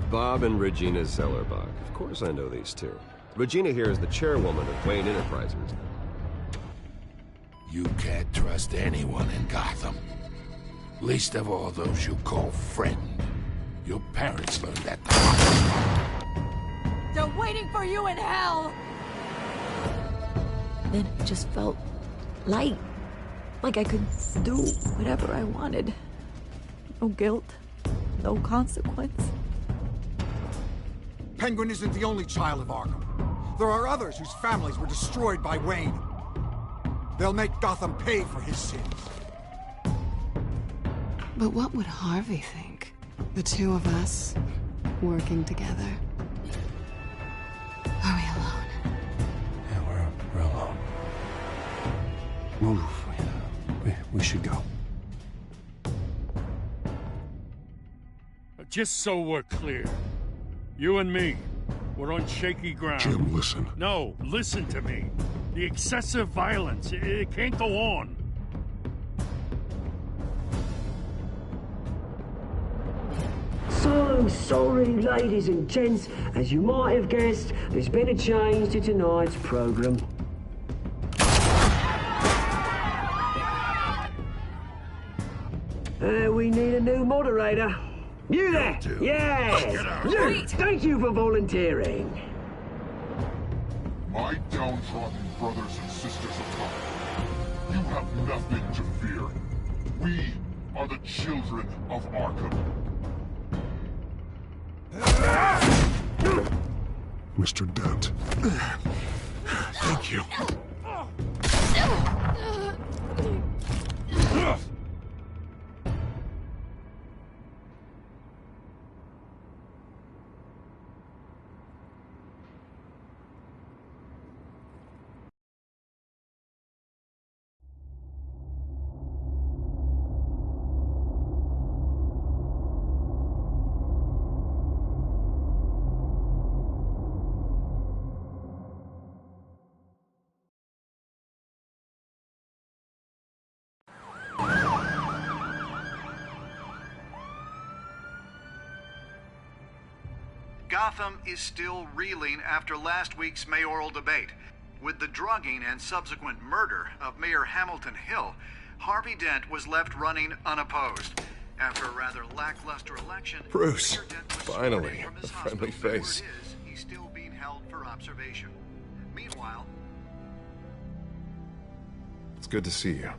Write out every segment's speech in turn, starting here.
Bob and Regina Zellerbach. Of course I know these two. Regina here is the chairwoman of Wayne Enterprises. You can't trust anyone in Gotham. Least of all those you call friend. Your parents learned that the hard way. They're waiting for you in hell! Then it just felt light. Like I could do whatever I wanted. No guilt, no consequence. Penguin isn't the only child of Arkham. There are others whose families were destroyed by Wayne. They'll make Gotham pay for his sins. But what would Harvey think? The two of us, working together. Are we alone? Yeah, we're alone. Move. We should go. Just so we're clear, you and me, we're on shaky ground. Jim, listen. No, listen to me. The excessive violence, it can't go on. So sorry, ladies and gents. As you might have guessed, there's been a change to tonight's program. We need a new moderator. You there? Yes! You! Thank you for volunteering. My downtrodden brothers and sisters of Gotham, you have nothing to fear. We are the children of Arkham. Mr. Dent. Thank you. Gotham is still reeling after last week's mayoral debate. With the drugging and subsequent murder of Mayor Hamilton Hill, Harvey Dent was left running unopposed. After a rather lackluster election, Bruce, Mayor Dent was finally, sworn in from his a friendly hospital, but face. word is, he's still being held for observation. Meanwhile, It's good to see you.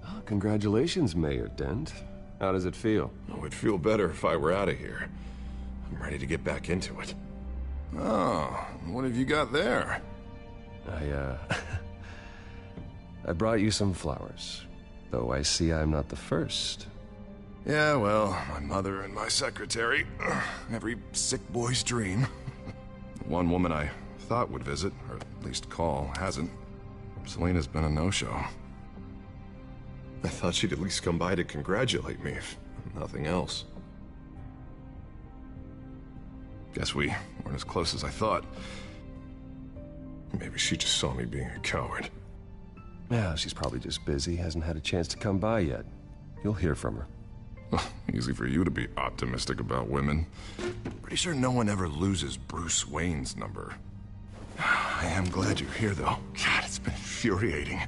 Oh, congratulations, Mayor Dent. How does it feel? Oh, it'd feel better if I were out of here. I'm ready to get back into it. Oh, what have you got there? I brought you some flowers. Though I see I'm not the first. Yeah, well, my mother and my secretary. Every sick boy's dream. One woman I thought would visit, or at least call, hasn't. Selena's been a no-show. I thought she'd at least come by to congratulate me, if nothing else. Guess we weren't as close as I thought. Maybe she just saw me being a coward. Yeah, she's probably just busy, hasn't had a chance to come by yet. You'll hear from her. Easy for you to be optimistic about women. Pretty sure no one ever loses Bruce Wayne's number. I am glad you're here, though. God, it's been infuriating.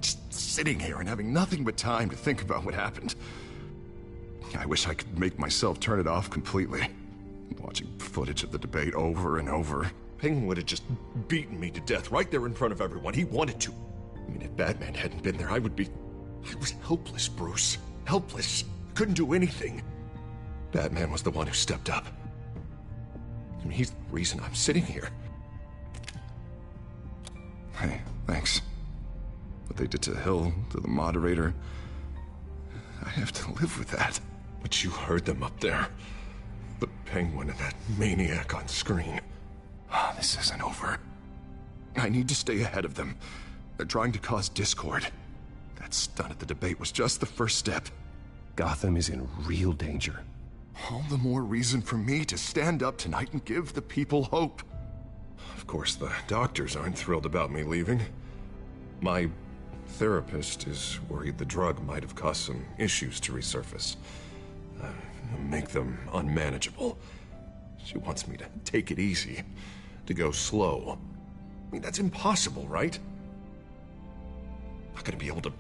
Just sitting here and having nothing but time to think about what happened. I wish I could make myself turn it off completely. Watching footage of the debate over and over. Penguin would have just beaten me to death right there in front of everyone. He wanted to. I mean, if Batman hadn't been there, I was helpless, Bruce. Helpless. Couldn't do anything. Batman was the one who stepped up. I mean, he's the reason I'm sitting here. Hey, thanks. What they did to Hill, to the moderator, I have to live with that. But you heard them up there. The Penguin and that maniac on screen. This isn't over. I need to stay ahead of them. They're trying to cause discord. That stunt at the debate was just the first step. Gotham is in real danger. All the more reason for me to stand up tonight and give the people hope. Of course, the doctors aren't thrilled about me leaving. My therapist is worried the drug might have caused some issues to resurface. Make them unmanageable. She wants me to take it easy, to go slow. I mean, that's impossible, right? Not gonna be able to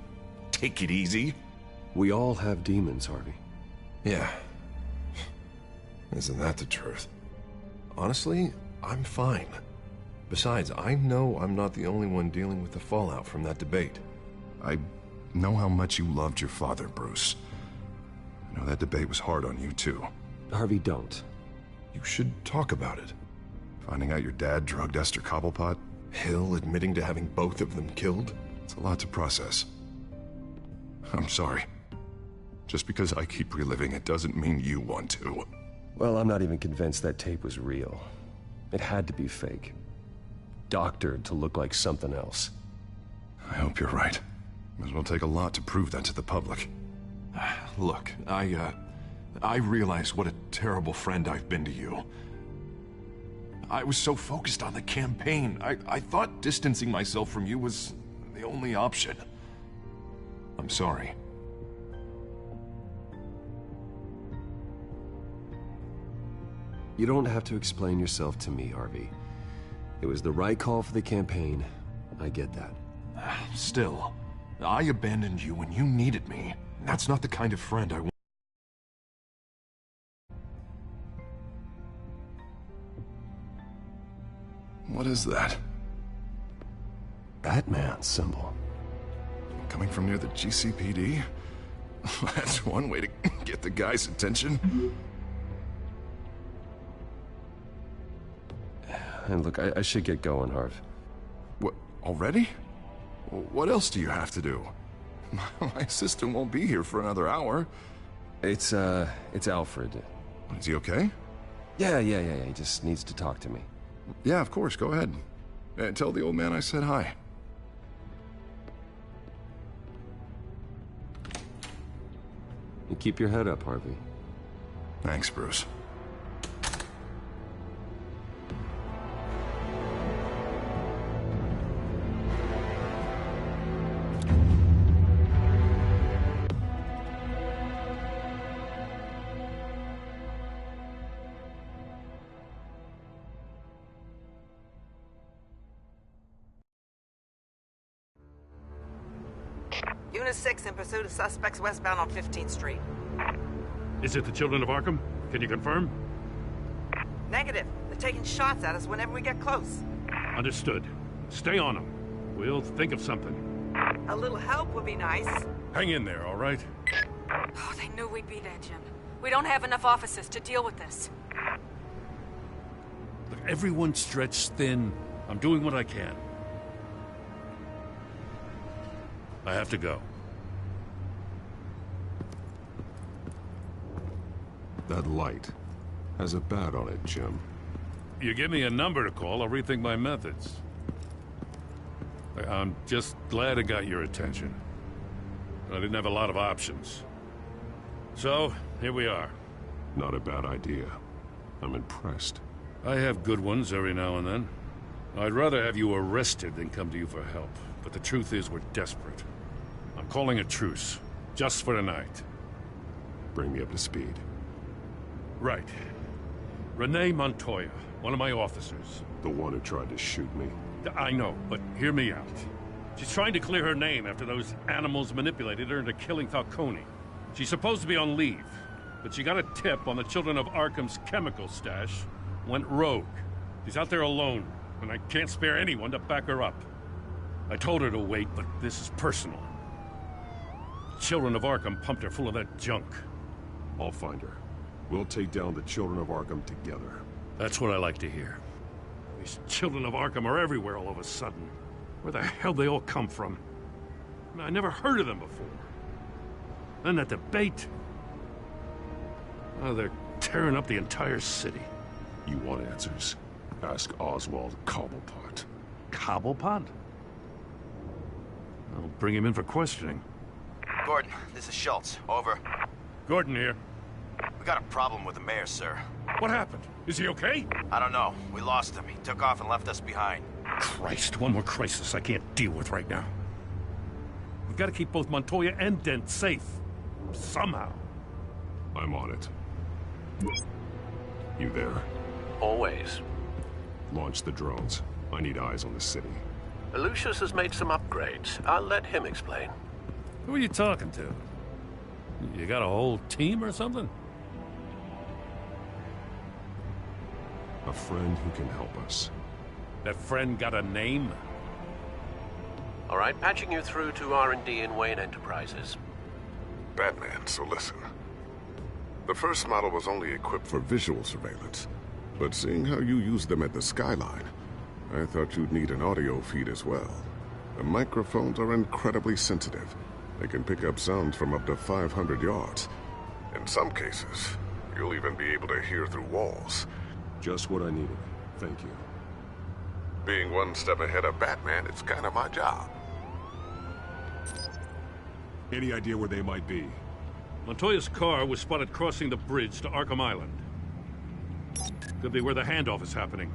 take it easy. We all have demons, Harvey. Yeah. Isn't that the truth? Honestly, I'm fine. Besides, I know I'm not the only one dealing with the fallout from that debate. I know how much you loved your father, Bruce. I know that debate was hard on you, too. Harvey, don't. You should talk about it. Finding out your dad drugged Esther Cobblepot? Hill admitting to having both of them killed? It's a lot to process. I'm sorry. Just because I keep reliving it doesn't mean you want to. Well, I'm not even convinced that tape was real. It had to be fake. Doctored to look like something else. I hope you're right. It will take a lot to prove that to the public. Look, I realize what a terrible friend I've been to you. I was so focused on the campaign. I thought distancing myself from you was the only option. I'm sorry. You don't have to explain yourself to me, Harvey. It was the right call for the campaign. I get that. Still, I abandoned you when you needed me. That's not the kind of friend I want. What is that? Batman symbol. Coming from near the GCPD? That's one way to get the guy's attention. And look, I should get going, Harv. What, already? What else do you have to do? My assistant won't be here for another hour. It's Alfred. Is he okay? Yeah, he just needs to talk to me. Yeah, of course, go ahead. Tell the old man I said hi. You keep your head up, Harvey. Thanks, Bruce. Unit 6 in pursuit of suspects westbound on 15th Street. Is it the Children of Arkham? Can you confirm? Negative. They're taking shots at us whenever we get close. Understood. Stay on them. We'll think of something. A little help would be nice. Hang in there, all right? Oh, they knew we'd be there, Jim. We don't have enough officers to deal with this. Look, everyone's stretched thin. I'm doing what I can. I have to go. That light has a bat on it, Jim. You give me a number to call, I'll rethink my methods. I'm just glad I got your attention. I didn't have a lot of options. So, here we are. Not a bad idea. I'm impressed. I have good ones every now and then. I'd rather have you arrested than come to you for help. But the truth is, we're desperate. I'm calling a truce, just for tonight. Bring me up to speed. Right. Renee Montoya, one of my officers. The one who tried to shoot me. I know, but hear me out. She's trying to clear her name after those animals manipulated her into killing Falcone. She's supposed to be on leave, but she got a tip on the Children of Arkham's chemical stash, went rogue. She's out there alone, and I can't spare anyone to back her up. I told her to wait, but this is personal. Children of Arkham pumped her full of that junk. I'll find her. We'll take down the Children of Arkham together. That's what I like to hear. These Children of Arkham are everywhere all of a sudden. Where the hell they all come from? I never heard of them before. Then that debate. Oh, they're tearing up the entire city. You want answers? Ask Oswald Cobblepot. Cobblepot? I'll bring him in for questioning. Gordon, this is Schultz. Over. Gordon here. We got a problem with the mayor, sir. What happened? Is he okay? I don't know. We lost him. He took off and left us behind. Christ, one more crisis I can't deal with right now. We've got to keep both Montoya and Dent safe. Somehow. I'm on it. You there? Always. Launch the drones. I need eyes on the city. Lucius has made some upgrades. I'll let him explain. Who are you talking to? You got a whole team or something? A friend who can help us. That friend got a name? All right, patching you through to R&D in Wayne Enterprises. Batman, so listen. The first model was only equipped for visual surveillance, but seeing how you use them at the Skyline, I thought you'd need an audio feed as well. The microphones are incredibly sensitive. They can pick up sounds from up to 500 yards. In some cases, you'll even be able to hear through walls. Just what I needed. Thank you. Being one step ahead of Batman, it's kind of my job. Any idea where they might be? Montoya's car was spotted crossing the bridge to Arkham Island. Could be where the handoff is happening.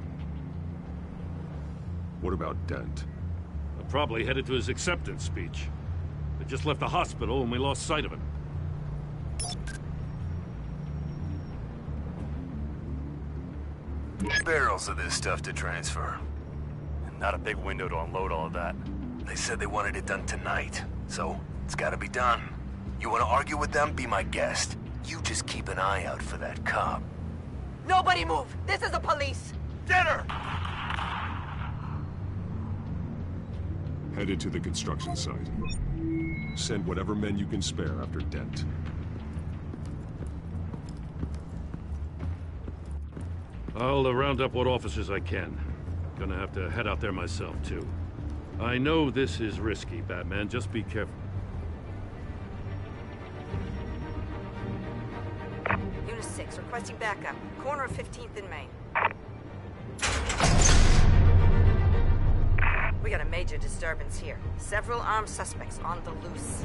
What about Dent? Probably headed to his acceptance speech. They just left the hospital and we lost sight of him. Barrels of this stuff to transfer. Not a big window to unload all of that. They said they wanted it done tonight, so it's gotta be done. You wanna argue with them? Be my guest. You just keep an eye out for that cop. Nobody move! This is the police! Get her! Headed to the construction site. Send whatever men you can spare after Dent. I'll round up what officers I can. Gonna have to head out there myself, too. I know this is risky, Batman. Just be careful. Unit 6, requesting backup. Corner of 15th and Main. We got a major disturbance here. Several armed suspects on the loose.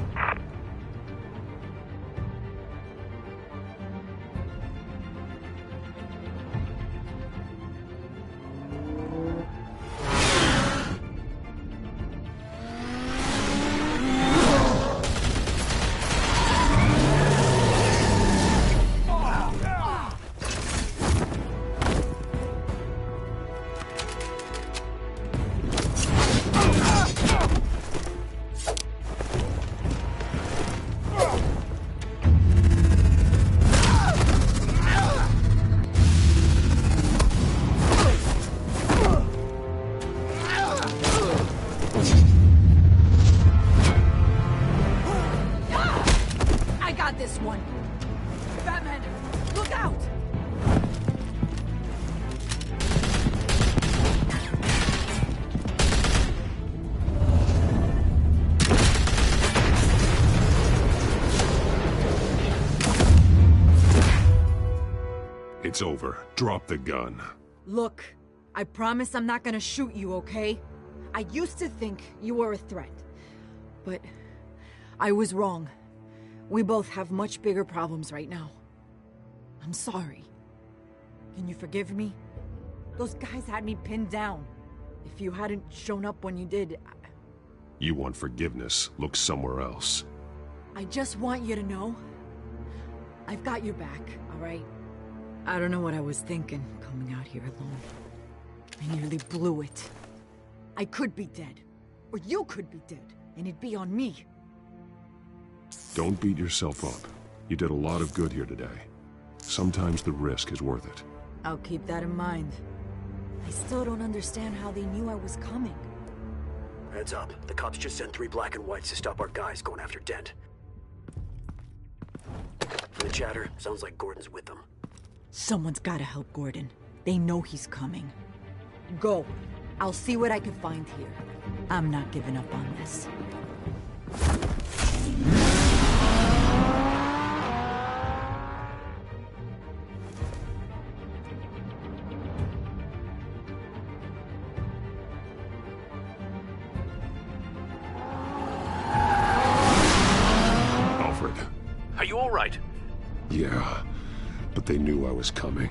It's over. Drop the gun. Look, I promise I'm not gonna shoot you, okay? I used to think you were a threat, but I was wrong. We both have much bigger problems right now. I'm sorry. Can you forgive me? Those guys had me pinned down. If you hadn't shown up when you did, You want forgiveness? Look somewhere else. I just want you to know, I've got your back, all right? I don't know what I was thinking, coming out here alone. I nearly blew it. I could be dead. Or you could be dead, and it'd be on me. Don't beat yourself up. You did a lot of good here today. Sometimes the risk is worth it. I'll keep that in mind. I still don't understand how they knew I was coming. Heads up. The cops just sent 3 black and whites to stop our guys going after Dent. From the chatter, sounds like Gordon's with them. Someone's gotta help Gordon. They know he's coming. Go. I'll see what I can find here. I'm not giving up on this. Alfred. Are you all right? Yeah, but they knew I was coming.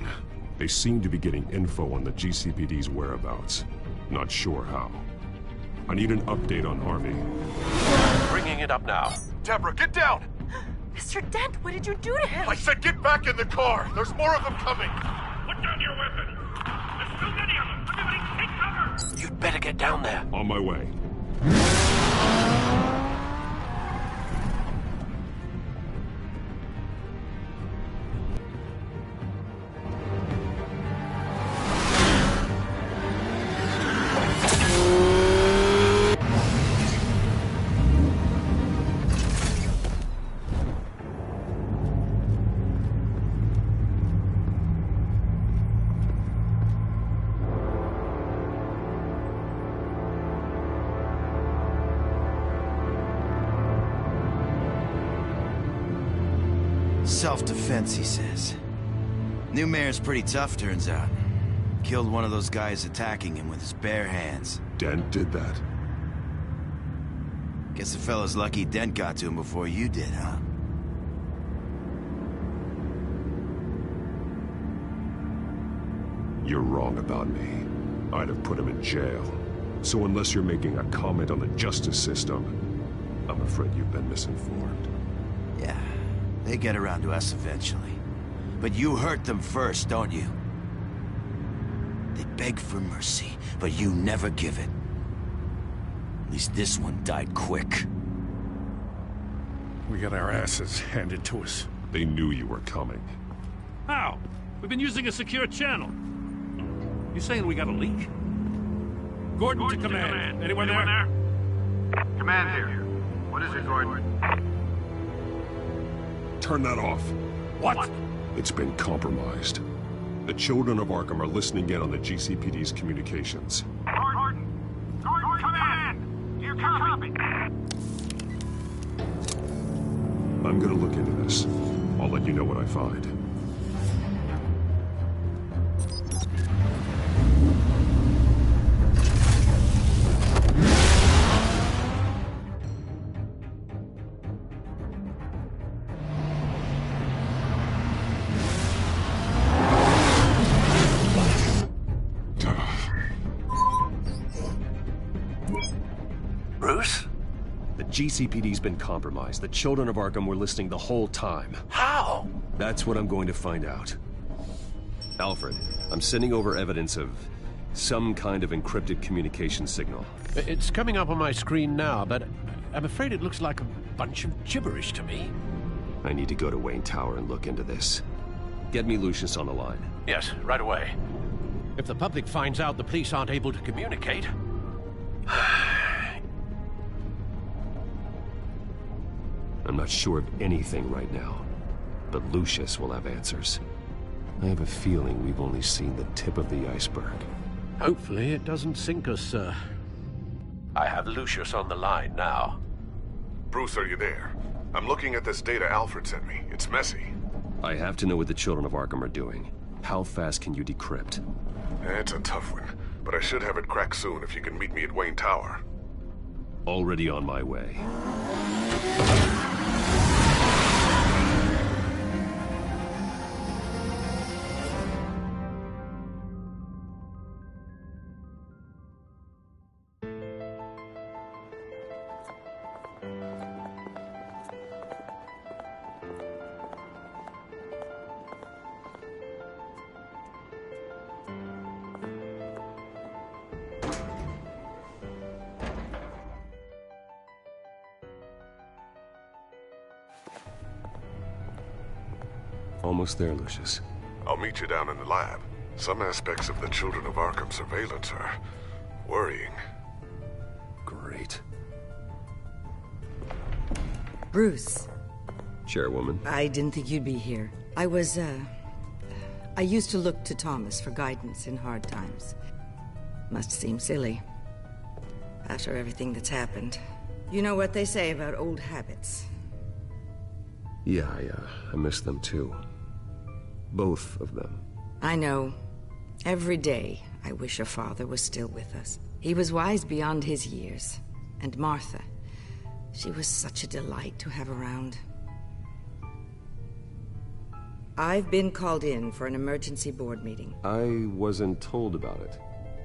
They seem to be getting info on the GCPD's whereabouts. Not sure how. I need an update on Harvey. Bringing it up now. Deborah, get down! Mr. Dent, what did you do to him? I said get back in the car! There's more of them coming! Put down your weapon! There's too many of them! Everybody take cover! You'd better get down there. On my way. Self-defense, he says. New mayor's pretty tough, turns out. Killed one of those guys attacking him with his bare hands. Dent did that? Guess the fella's lucky Dent got to him before you did, huh? You're wrong about me. I'd have put him in jail. So unless you're making a comment on the justice system, I'm afraid you've been misinformed. Yeah, they get around to us eventually. But you hurt them first, don't you? They beg for mercy, but you never give it. At least this one died quick. We got our asses handed to us. They knew you were coming. How? We've been using a secure channel. You saying we got a leak? Gordon to command. Anyone there? Command here. What is it, Gordon? Turn that off. What? It's been compromised. The children of Arkham are listening in on the GCPD's communications. Gordon, command! Do you copy? I'm gonna look into this. I'll let you know what I find. Bruce? The GCPD's been compromised. The children of Arkham were listening the whole time. How? That's what I'm going to find out. Alfred, I'm sending over evidence of some kind of encrypted communication signal. It's coming up on my screen now, but I'm afraid it looks like a bunch of gibberish to me. I need to go to Wayne Tower and look into this. Get me Lucius on the line. Yes, right away. If the public finds out the police aren't able to communicate... I'm not sure of anything right now, but Lucius will have answers. I have a feeling we've only seen the tip of the iceberg. Hopefully it doesn't sink us, sir. I have Lucius on the line now. Bruce, are you there? I'm looking at this data Alfred sent me. It's messy. I have to know what the children of Arkham are doing. How fast can you decrypt? It's a tough one, but I should have it cracked soon if you can meet me at Wayne Tower. Already on my way. Almost there, Lucius. I'll meet you down in the lab. Some aspects of the Children of Arkham surveillance are worrying. Great. Bruce. Chairwoman. I didn't think you'd be here. I used to look to Thomas for guidance in hard times. Must seem silly. After everything that's happened. You know what they say about old habits. Yeah, I miss them too. Both of them. I know. Every day, I wish your father was still with us. He was wise beyond his years. And Martha, she was such a delight to have around. I've been called in for an emergency board meeting. I wasn't told about it.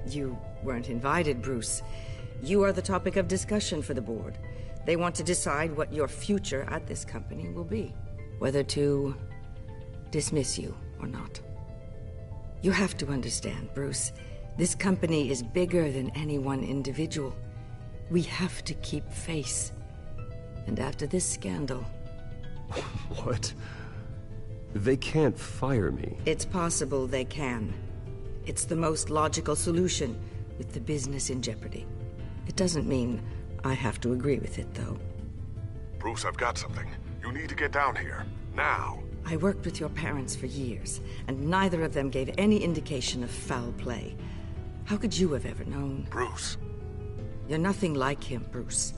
You weren't invited, Bruce. You are the topic of discussion for the board. They want to decide what your future at this company will be. whether to dismiss you or not. You have to understand, Bruce. This company is bigger than any one individual. We have to keep face. And after this scandal... What? They can't fire me. It's possible they can. It's the most logical solution, with the business in jeopardy. It doesn't mean I have to agree with it, though. Bruce, I've got something. You need to get down here. Now. I worked with your parents for years, and neither of them gave any indication of foul play. How could you have ever known? Bruce. You're nothing like him, Bruce.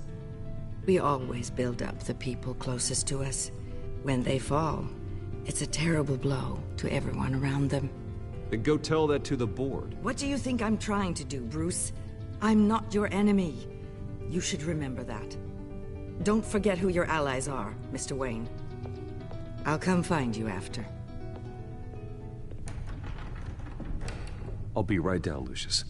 We always build up the people closest to us. When they fall, it's a terrible blow to everyone around them. Then go tell that to the board. What do you think I'm trying to do, Bruce? I'm not your enemy. You should remember that. Don't forget who your allies are, Mr. Wayne. I'll come find you after. I'll be right down, Lucius.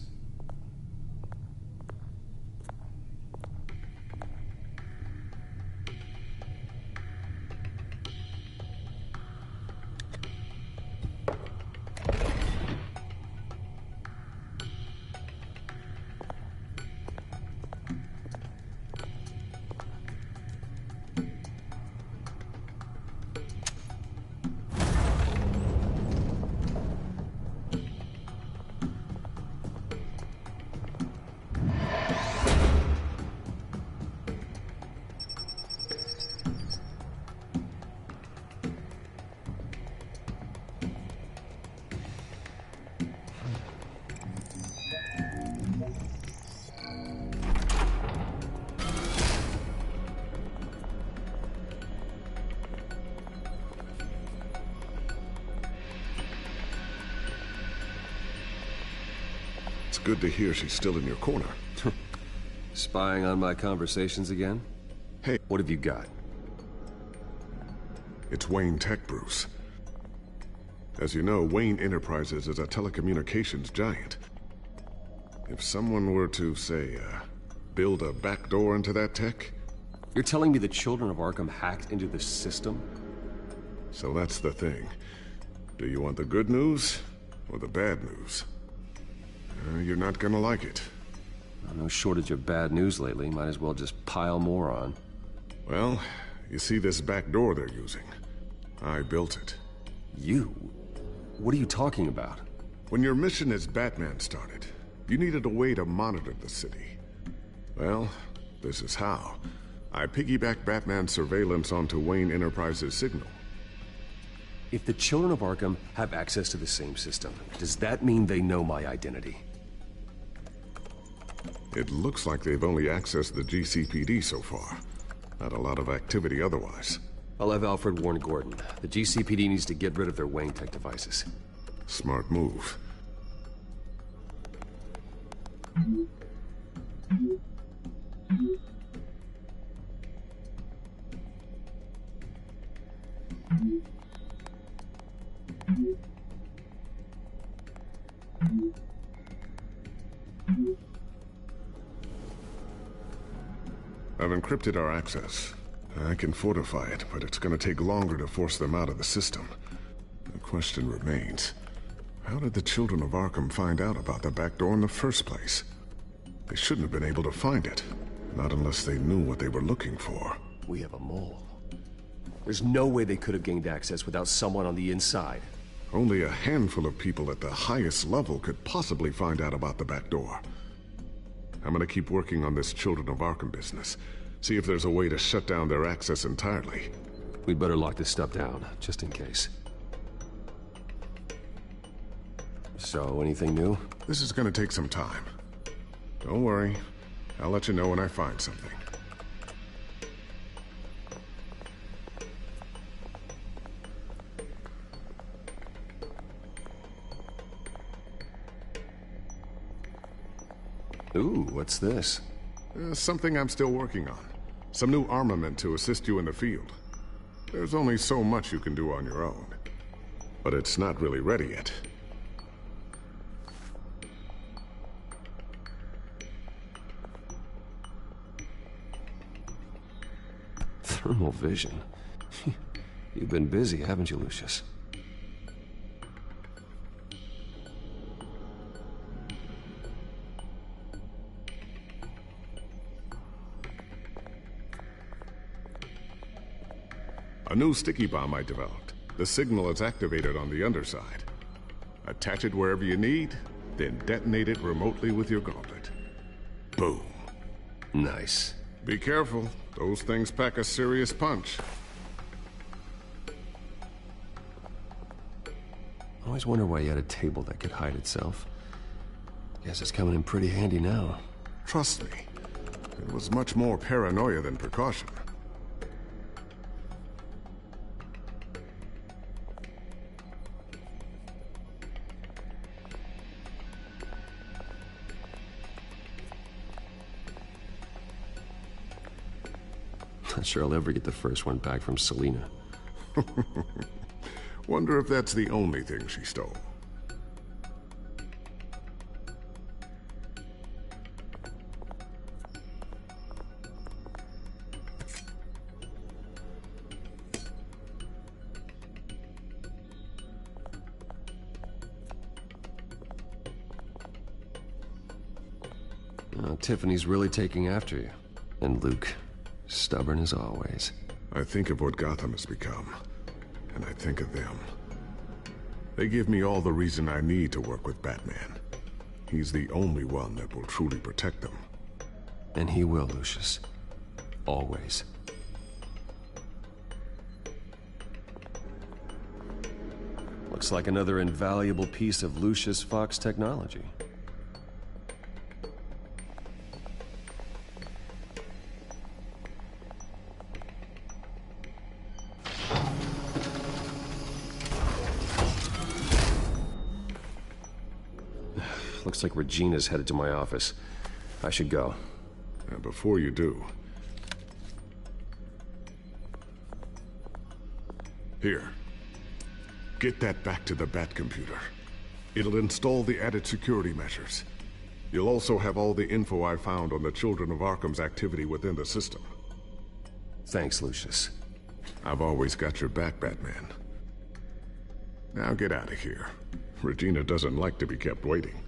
It's good to hear she's still in your corner. Spying on my conversations again? Hey. What have you got? It's Wayne Tech, Bruce. As you know, Wayne Enterprises is a telecommunications giant. If someone were to, say, build a backdoor into that tech... You're telling me the children of Arkham hacked into the system? So that's the thing. Do you want the good news or the bad news? You're not gonna like it. No shortage of bad news lately. Might as well just pile more on. Well, you see this back door they're using? I built it. You? What are you talking about? When your mission as Batman started, you needed a way to monitor the city. Well, this is how. I piggybacked Batman's surveillance onto Wayne Enterprises' signal. If the children of Arkham have access to the same system, does that mean they know my identity? It looks like they've only accessed the GCPD so far. Not a lot of activity otherwise. I'll have Alfred warn Gordon. The GCPD needs to get rid of their Wayne Tech devices. Smart move. I've encrypted our access. I can fortify it, but it's gonna take longer to force them out of the system. The question remains, how did the children of Arkham find out about the back door in the first place? They shouldn't have been able to find it. Not unless they knew what they were looking for. We have a mole. There's no way they could have gained access without someone on the inside. Only a handful of people at the highest level could possibly find out about the back door. I'm gonna keep working on this Children of Arkham business. See if there's a way to shut down their access entirely. We'd better lock this stuff down, just in case. So, anything new? This is gonna take some time. Don't worry. I'll let you know when I find something. Ooh, what's this? Something I'm still working on. Some new armament to assist you in the field. There's only so much you can do on your own. But it's not really ready yet. Thermal vision? You've been busy, haven't you, Lucius? A new sticky bomb I developed. The signal is activated on the underside. Attach it wherever you need, then detonate it remotely with your gauntlet. Boom. Nice. Be careful. Those things pack a serious punch. I always wonder why you had a table that could hide itself. Guess it's coming in pretty handy now. Trust me, it was much more paranoia than precaution. Not sure I'll ever get the first one back from Selena. Wonder if that's the only thing she stole. Tiffany's really taking after you. And Luke, stubborn as always. I think of what Gotham has become, and I think of them. They give me all the reason I need to work with Batman. He's the only one that will truly protect them. And he will, Lucius. Always. Looks like another invaluable piece of Lucius Fox technology. Looks like Regina's headed to my office. I should go. And before you do... Here. Get that back to the Bat computer. It'll install the added security measures. You'll also have all the info I found on the Children of Arkham's activity within the system. Thanks, Lucius. I've always got your back, Batman. Now get out of here. Regina doesn't like to be kept waiting.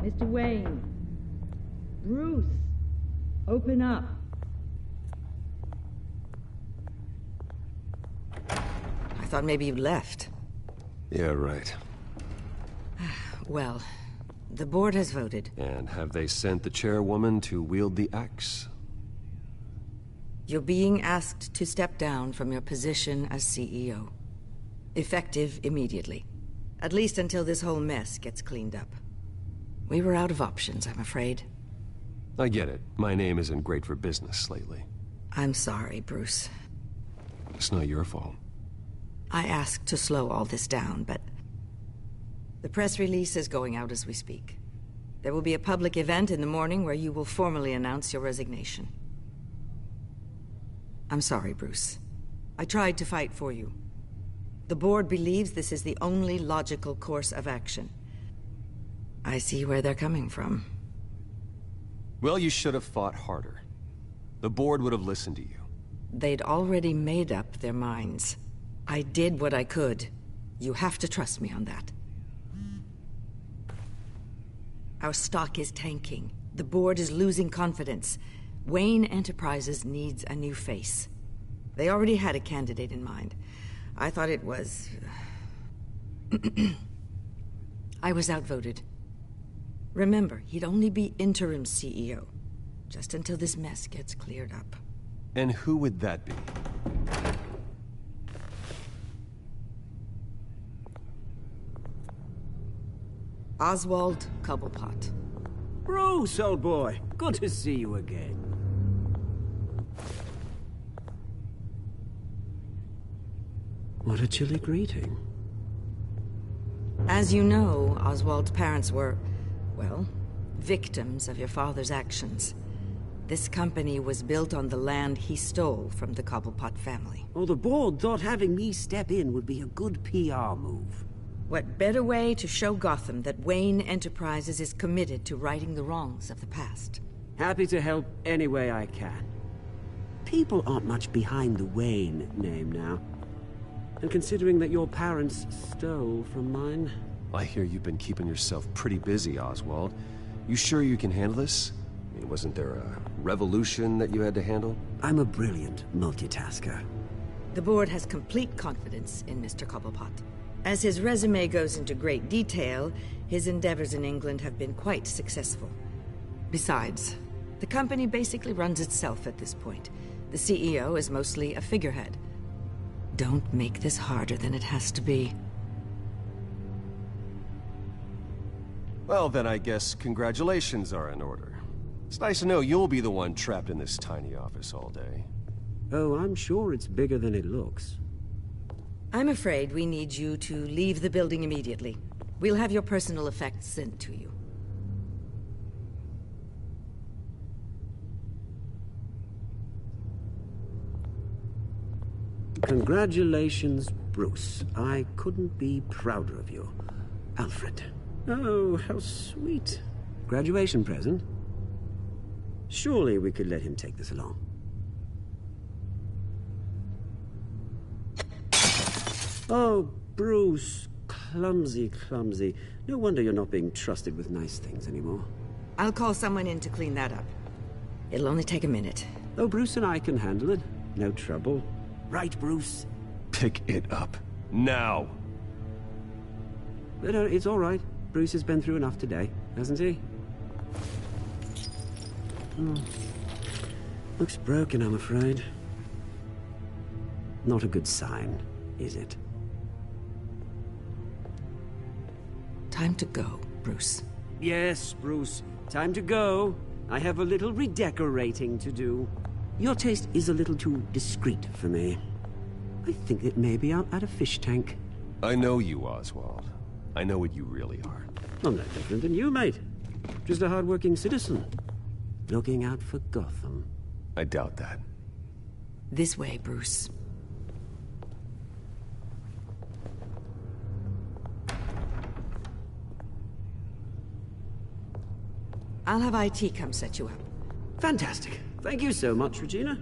Mr. Wayne. Bruce. Open up. I thought maybe you left. Yeah, right. Well, the board has voted. And have they sent the chairwoman to wield the axe? You're being asked to step down from your position as CEO. Effective immediately. At least until this whole mess gets cleaned up. We were out of options, I'm afraid. I get it. My name isn't great for business lately. I'm sorry, Bruce. It's not your fault. I asked to slow all this down, but... the press release is going out as we speak. There will be a public event in the morning where you will formally announce your resignation. I'm sorry, Bruce. I tried to fight for you. The board believes this is the only logical course of action. I see where they're coming from. Well, you should have fought harder. The board would have listened to you. They'd already made up their minds. I did what I could. You have to trust me on that. Our stock is tanking. The board is losing confidence. Wayne Enterprises needs a new face. They already had a candidate in mind. I thought it was... I was outvoted. Remember, he'd only be interim CEO, just until this mess gets cleared up. And who would that be? Oswald Cobblepot. Bruce, old boy. Good to see you again. What a chilly greeting. As you know, Oswald's parents were, well, victims of your father's actions. This company was built on the land he stole from the Cobblepot family. Oh, the board thought having me step in would be a good PR move. What better way to show Gotham that Wayne Enterprises is committed to righting the wrongs of the past? Happy to help any way I can. People aren't much behind the Wayne name now. And considering that your parents stole from mine... I hear you've been keeping yourself pretty busy, Oswald. You sure you can handle this? I mean, wasn't there a revolution that you had to handle? I'm a brilliant multitasker. The board has complete confidence in Mr. Cobblepot. As his resume goes into great detail, his endeavors in England have been quite successful. Besides, the company basically runs itself at this point. The CEO is mostly a figurehead. Don't make this harder than it has to be. Well, then I guess congratulations are in order. It's nice to know you'll be the one trapped in this tiny office all day. Oh, I'm sure it's bigger than it looks. I'm afraid we need you to leave the building immediately. We'll have your personal effects sent to you. Congratulations, Bruce. I couldn't be prouder of you. Alfred. Oh, how sweet. Graduation present? Surely we could let him take this along. Oh, Bruce. Clumsy, clumsy. No wonder you're not being trusted with nice things anymore. I'll call someone in to clean that up. It'll only take a minute. Oh, Bruce and I can handle it. No trouble. Right, Bruce? Pick it up. Now! But it's all right. Bruce has been through enough today, hasn't he? Looks broken, I'm afraid. Not a good sign, is it? Time to go, Bruce. Yes, Bruce. Time to go. I have a little redecorating to do. Your taste is a little too discreet for me. I think that maybe I'll add a fish tank. I know you, Oswald. I know what you really are. I'm no different than you, mate. Just a hard-working citizen. Looking out for Gotham. I doubt that. This way, Bruce. I'll have IT come set you up. Fantastic. Thank you so much, Regina.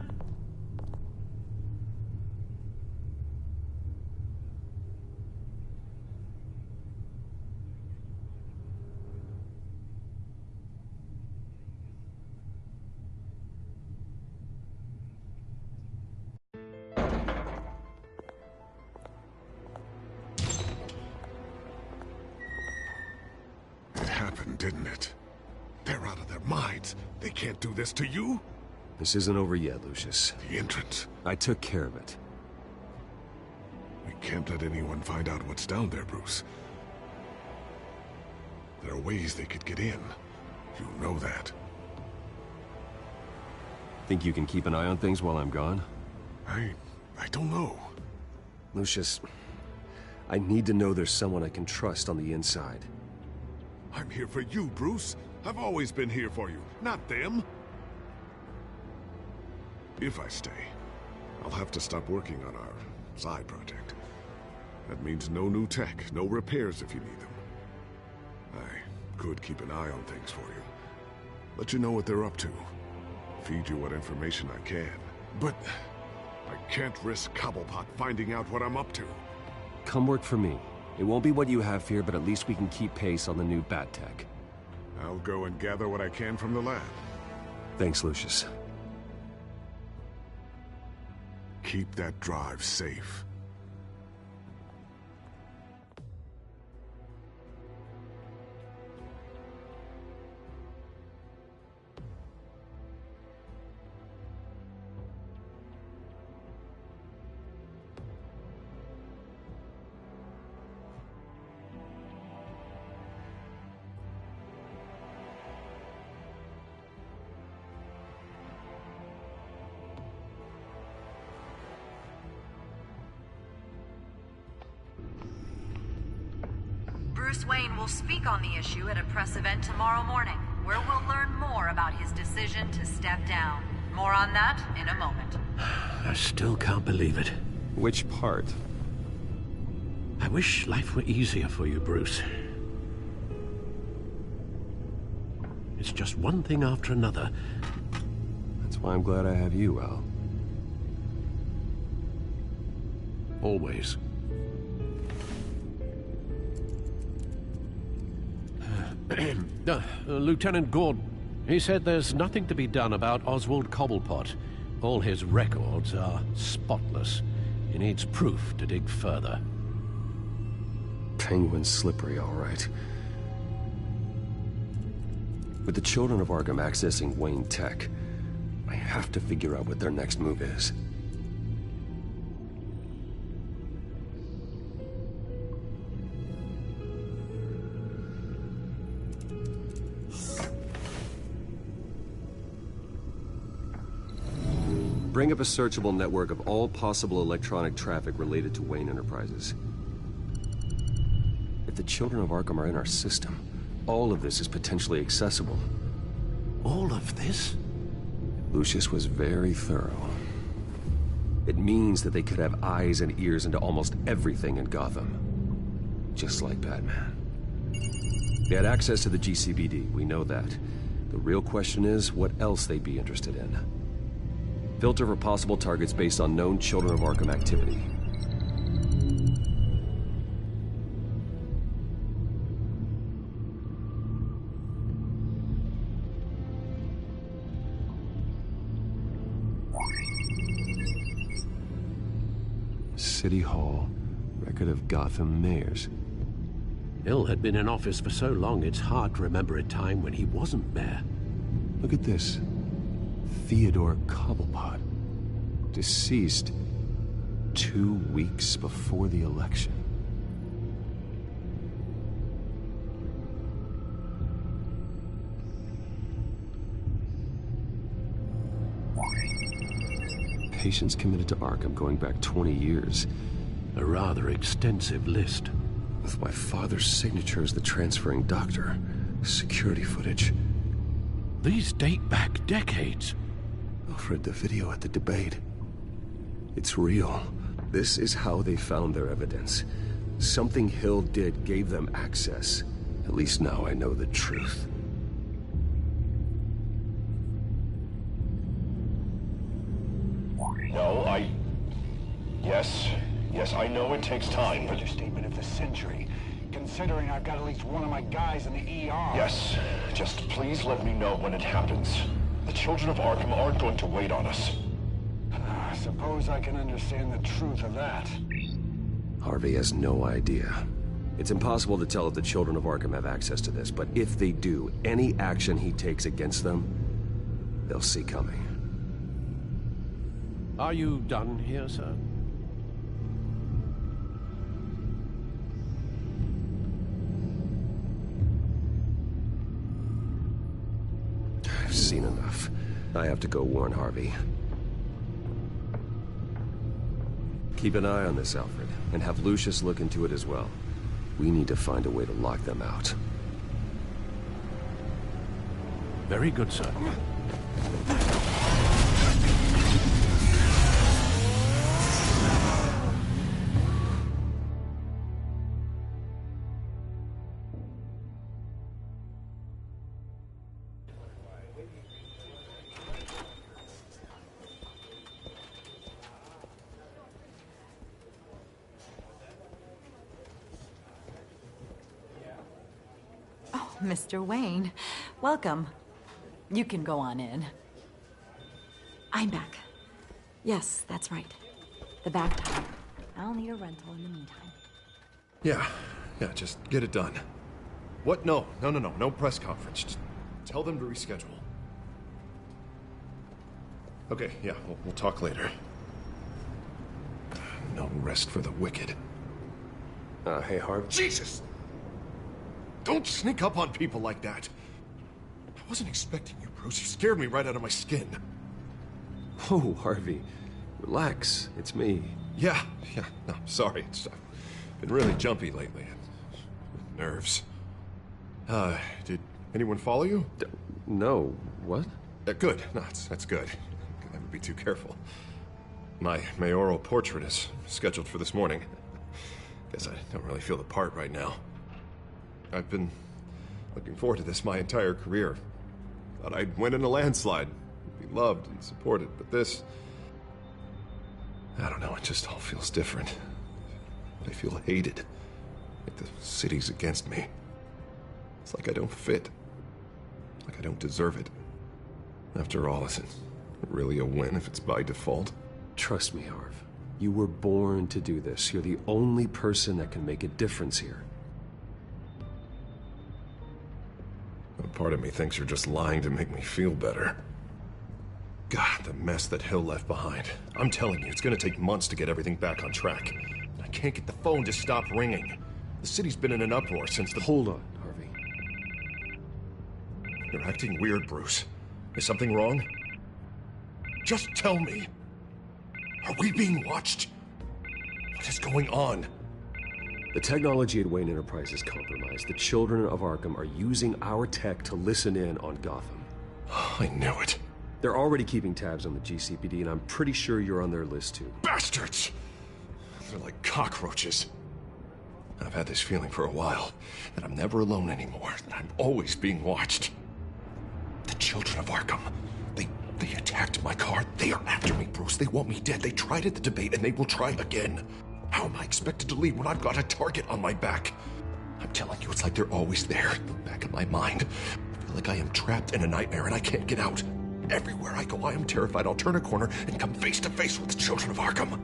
It happened, didn't it? They're out of their minds. They can't do this to you. This isn't over yet, Lucius. The entrance. I took care of it. We can't let anyone find out what's down there, Bruce. There are ways they could get in. You know that. Think you can keep an eye on things while I'm gone? I don't know. Lucius, I need to know there's someone I can trust on the inside. I'm here for you, Bruce. I've always been here for you, not them. If I stay, I'll have to stop working on our side project. That means no new tech, no repairs if you need them. I could keep an eye on things for you. Let you know what they're up to. Feed you what information I can. But I can't risk Cobblepot finding out what I'm up to. Come work for me. It won't be what you have here, but at least we can keep pace on the new bat tech. I'll go and gather what I can from the lab. Thanks, Lucius. Keep that drive safe. Bruce Wayne will speak on the issue at a press event tomorrow morning, where we'll learn more about his decision to step down. More on that in a moment. I still can't believe it. Which part? I wish life were easier for you, Bruce. It's just one thing after another. That's why I'm glad I have you, Al. Always. Lieutenant Gordon, he said there's nothing to be done about Oswald Cobblepot. All his records are spotless. He needs proof to dig further. Penguin's slippery, all right. With the children of Arkham accessing Wayne Tech, I have to figure out what their next move is. Bring up a searchable network of all possible electronic traffic related to Wayne Enterprises. If the children of Arkham are in our system, all of this is potentially accessible. All of this? Lucius was very thorough. It means that they could have eyes and ears into almost everything in Gotham. Just like Batman. They had access to the GCPD, we know that. The real question is, what else they'd be interested in. Filter for possible targets based on known Children of Arkham activity. City Hall, record of Gotham mayors. Hill had been in office for so long, it's hard to remember a time when he wasn't mayor. Look at this. Theodore Cobblepot. Deceased 2 weeks before the election. Patients committed to Arkham going back 20 years. A rather extensive list. With my father's signature as the transferring doctor. Security footage. These date back decades. Alfred, the video at the debate. It's real. This is how they found their evidence. Something Hill did gave them access. At least now I know the truth. No, Yes, I know it takes time, but... Understatement of the century. Considering I've got at least one of my guys in the ER. Yes, just please let me know when it happens. The children of Arkham aren't going to wait on us. I suppose I can understand the truth of that. Harvey has no idea. It's impossible to tell if the children of Arkham have access to this, but if they do, any action he takes against them, they'll see coming. Are you done here, sir? I've seen enough. I have to go warn Harvey. Keep an eye on this, Alfred, and have Lucius look into it as well. We need to find a way to lock them out. Very good, sir. Mr. Wayne, welcome. You can go on in. I'm back. Yes, that's right. The back time. I'll need a rental in the meantime. Yeah, just get it done. What? No press conference. Just tell them to reschedule. Okay, yeah, we'll talk later. No rest for the wicked. Hey, Harv. Jesus! Don't sneak up on people like that. I wasn't expecting you, Bruce. You scared me right out of my skin. Oh, Harvey. Relax. It's me. Yeah. No, sorry. I've been really jumpy lately. Nerves. Did anyone follow you? No. What? Good. No, that's good. Could never be too careful. My mayoral portrait is scheduled for this morning. Guess I don't really feel the part right now. I've been looking forward to this my entire career. Thought I'd win in a landslide, be loved and supported, but this... I don't know, it just all feels different. I feel hated. Like the city's against me. It's like I don't fit. Like I don't deserve it. After all, is it really a win if it's by default? Trust me, Harv. You were born to do this. You're the only person that can make a difference here. A part of me thinks you're just lying to make me feel better. God, the mess that Hill left behind. I'm telling you, it's gonna take months to get everything back on track. And I can't get the phone to stop ringing. The city's been in an uproar since the... Hold on, Harvey. You're acting weird, Bruce. Is something wrong? Just tell me. Are we being watched? What is going on? The technology at Wayne Enterprise is compromised. The children of Arkham are using our tech to listen in on Gotham. I knew it. They're already keeping tabs on the GCPD, and I'm pretty sure you're on their list too. Bastards! They're like cockroaches. I've had this feeling for a while, that I'm never alone anymore, that I'm always being watched. The children of Arkham, they attacked my car. They are after me, Bruce. They want me dead. They tried at the debate, and they will try again. How am I expected to leave when I've got a target on my back? I'm telling you, it's like they're always there, in the back of my mind. I feel like I am trapped in a nightmare, and I can't get out. Everywhere I go, I am terrified I'll turn a corner and come face to face with the children of Arkham.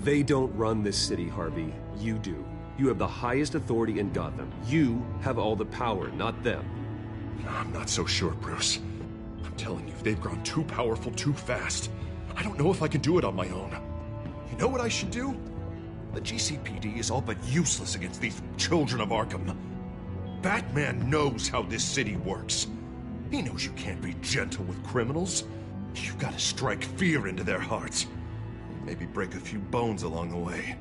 They don't run this city, Harvey. You do. You have the highest authority in Gotham. You have all the power, not them. I'm not so sure, Bruce. I'm telling you, they've grown too powerful too fast. I don't know if I can do it on my own. You know what I should do? The GCPD is all but useless against these children of Arkham. Batman knows how this city works. He knows you can't be gentle with criminals. You've got to strike fear into their hearts. Maybe break a few bones along the way.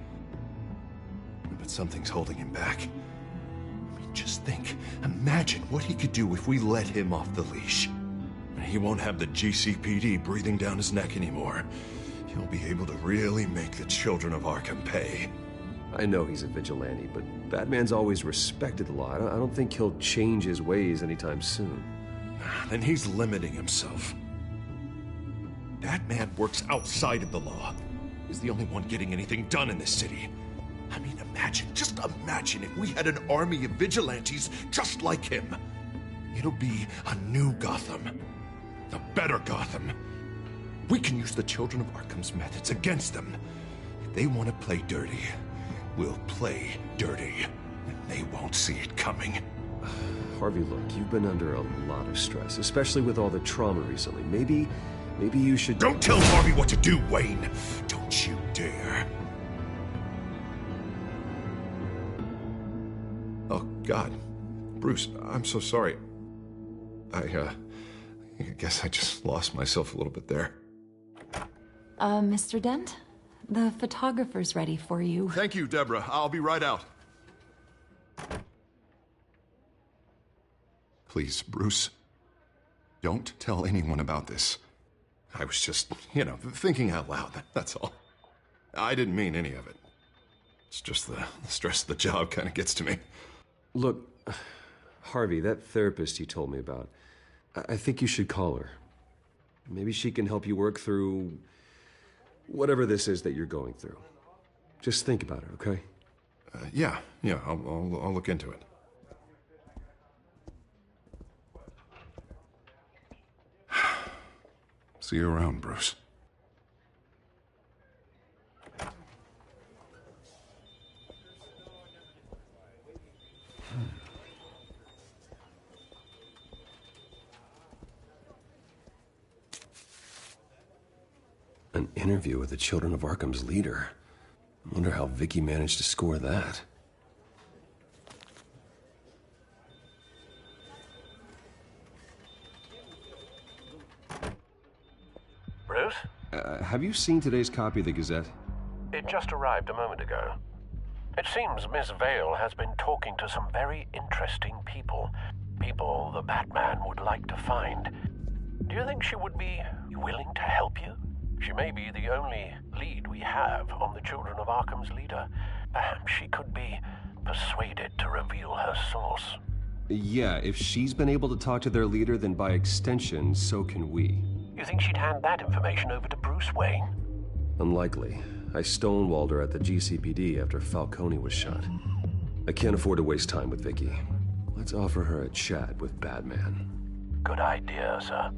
But something's holding him back. I mean, just think. Imagine what he could do if we let him off the leash. He won't have the GCPD breathing down his neck anymore. He'll be able to really make the children of Arkham pay. I know he's a vigilante, but Batman's always respected the law. I don't think he'll change his ways anytime soon. Then he's limiting himself. Batman works outside of the law. He's the only one getting anything done in this city. I mean, just imagine if we had an army of vigilantes just like him. It'll be a new Gotham. A better Gotham. We can use the children of Arkham's methods against them. If they want to play dirty, we'll play dirty. And they won't see it coming. Harvey, look, you've been under a lot of stress, especially with all the trauma recently. Maybe you should... Don't tell Harvey what to do, Wayne! Don't you dare. Oh, God. Bruce, I'm so sorry. I guess I just lost myself a little bit there. Mr. Dent? The photographer's ready for you. Thank you, Deborah. I'll be right out. Please, Bruce, don't tell anyone about this. I was just, thinking out loud, that's all. I didn't mean any of it. It's just the stress of the job kind of gets to me. Look, Harvey, that therapist you told me about, I think you should call her. Maybe she can help you work through whatever this is that you're going through. Just think about it, okay? Yeah, I'll look into it. See you around, Bruce. An interview with the Children of Arkham's leader. I wonder how Vicky managed to score that. Bruce? Have you seen today's copy of the Gazette? It just arrived a moment ago. It seems Miss Vale has been talking to some very interesting people. People the Batman would like to find. Do you think she would be willing to help you? She may be the only lead we have on the Children of Arkham's leader. Perhaps she could be persuaded to reveal her source. Yeah, if she's been able to talk to their leader, then by extension, so can we. You think she'd hand that information over to Bruce Wayne? Unlikely. I stonewalled her at the GCPD after Falcone was shot. I can't afford to waste time with Vicky. Let's offer her a chat with Batman. Good idea, sir.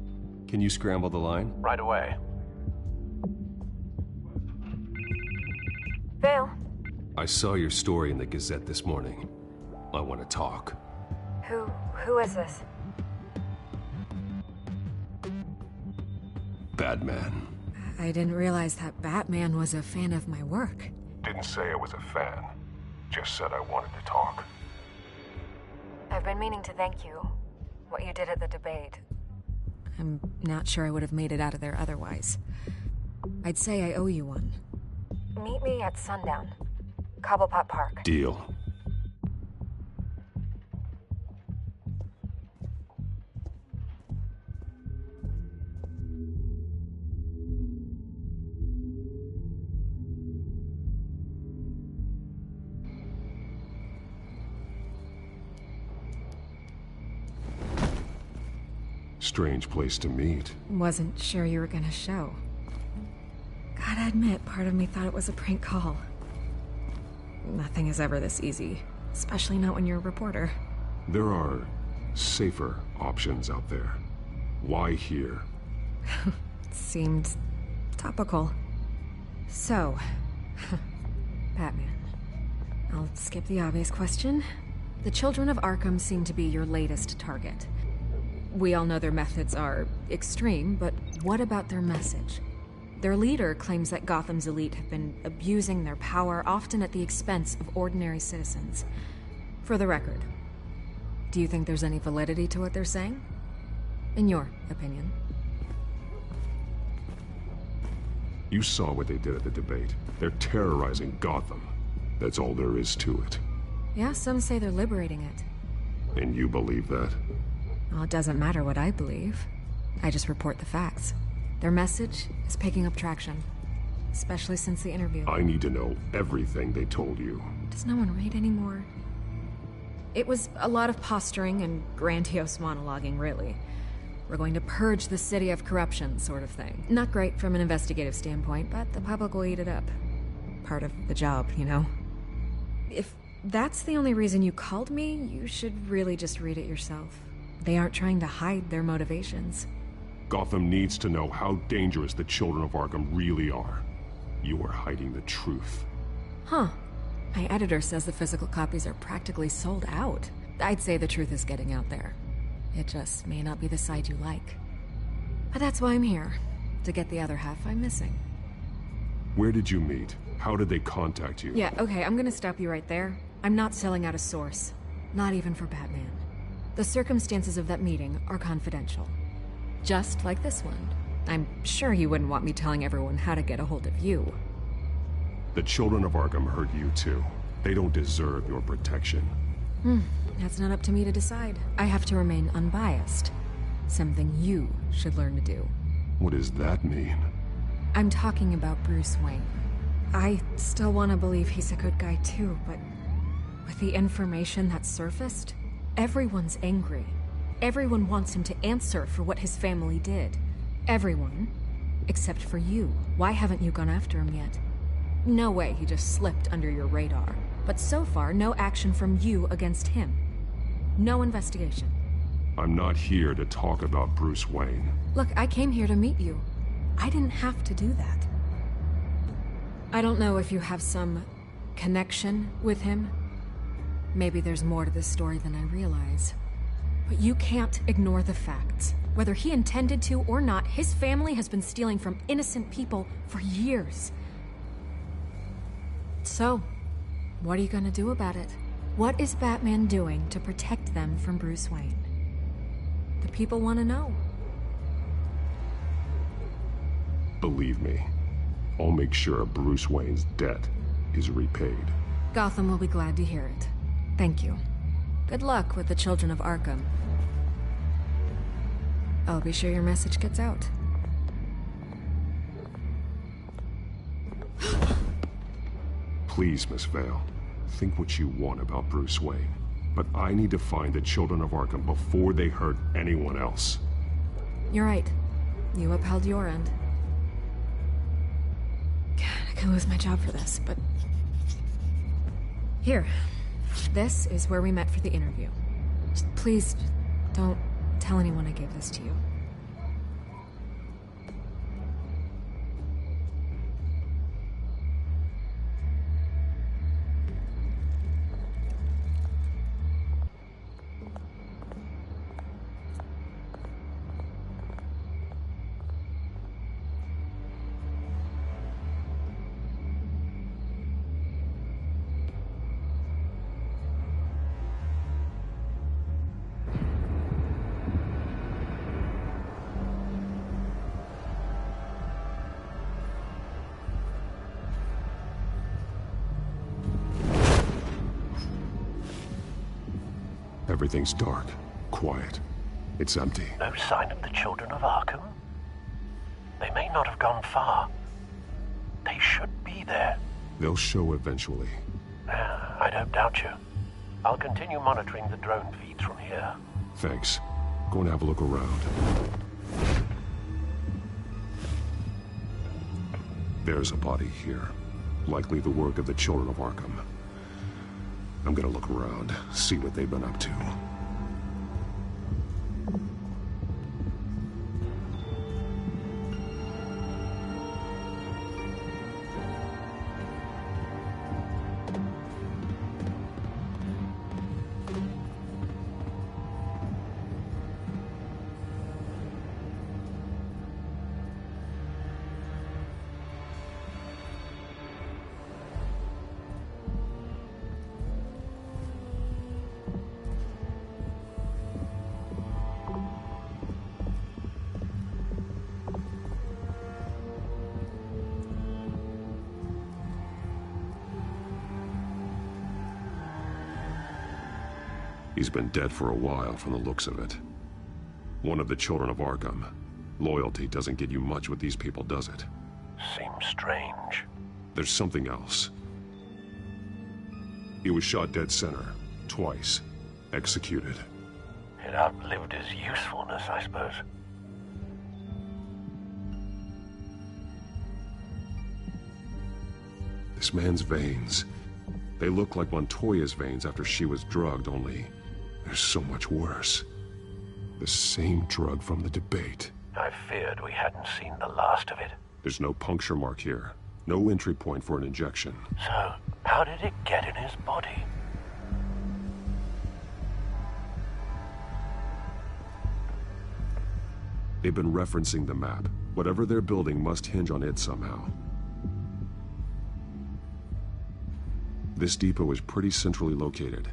Can you scramble the line? Right away. Vale? I saw your story in the Gazette this morning. I want to talk. Who is this? Batman. I didn't realize that Batman was a fan of my work. Didn't say I was a fan. Just said I wanted to talk. I've been meaning to thank you. What you did at the debate. I'm not sure I would have made it out of there otherwise. I'd say I owe you one. Meet me at sundown. Cobblepot Park. Deal. Strange place to meet. Wasn't sure you were gonna show. Gotta admit, part of me thought it was a prank call. Nothing is ever this easy, especially not when you're a reporter. There are safer options out there. Why here? Seemed topical. So, Batman. I'll skip the obvious question. The Children of Arkham seem to be your latest target. We all know their methods are extreme, but what about their message? Their leader claims that Gotham's elite have been abusing their power, often at the expense of ordinary citizens. For the record, do you think there's any validity to what they're saying? In your opinion? You saw what they did at the debate. They're terrorizing Gotham. That's all there is to it. Yeah, some say they're liberating it. And you believe that? Well, it doesn't matter what I believe. I just report the facts. Their message is picking up traction, especially since the interview. I need to know everything they told you. Does no one read anymore? It was a lot of posturing and grandiose monologuing, really. We're going to purge the city of corruption, sort of thing. Not great from an investigative standpoint, but the public will eat it up. Part of the job, you know? If that's the only reason you called me, you should really just read it yourself. They aren't trying to hide their motivations. Gotham needs to know how dangerous the Children of Arkham really are. You are hiding the truth. Huh. My editor says the physical copies are practically sold out. I'd say the truth is getting out there. It just may not be the side you like. But that's why I'm here, to get the other half I'm missing. Where did you meet? How did they contact you? Yeah, okay, I'm gonna stop you right there. I'm not selling out a source. Not even for Batman. The circumstances of that meeting are confidential. Just like this one. I'm sure you wouldn't want me telling everyone how to get a hold of you. The Children of Arkham hurt you too. They don't deserve your protection. That's not up to me to decide. I have to remain unbiased. Something you should learn to do. What does that mean? I'm talking about Bruce Wayne. I still want to believe he's a good guy too, but with the information that surfaced, everyone's angry. Everyone wants him to answer for what his family did. Everyone, except for you. Why haven't you gone after him yet? No way he just slipped under your radar. But so far, no action from you against him. No investigation. I'm not here to talk about Bruce Wayne. Look, I came here to meet you. I didn't have to do that. I don't know if you have some connection with him. Maybe there's more to this story than I realize. But you can't ignore the facts. Whether he intended to or not, his family has been stealing from innocent people for years. So, what are you gonna do about it? What is Batman doing to protect them from Bruce Wayne? The people want to know. Believe me, I'll make sure Bruce Wayne's debt is repaid. Gotham will be glad to hear it. Thank you. Good luck with the Children of Arkham. I'll be sure your message gets out. Please, Miss Vale. Think what you want about Bruce Wayne. But I need to find the Children of Arkham before they hurt anyone else. You're right. You upheld your end. God, I could lose my job for this, but... Here. This is where we met for the interview. Just please, don't tell anyone I gave this to you. Everything's dark, quiet. It's empty. No sign of the Children of Arkham? They may not have gone far. They should be there. They'll show eventually. I don't doubt you. I'll continue monitoring the drone feeds from here. Thanks. Go and have a look around. There's a body here. Likely the work of the Children of Arkham. I'm gonna look around, see what they've been up to. He's been dead for a while from the looks of it. One of the Children of Arkham. Loyalty doesn't get you much with these people, does it? Seems strange. There's something else. He was shot dead center, twice. Executed. It outlived his usefulness, I suppose. This man's veins. They look like Montoya's veins after she was drugged, only they're so much worse. The same drug from the debate. I feared we hadn't seen the last of it. There's no puncture mark here. No entry point for an injection. So, how did it get in his body? They've been referencing the map. Whatever they're building must hinge on it somehow. This depot is pretty centrally located.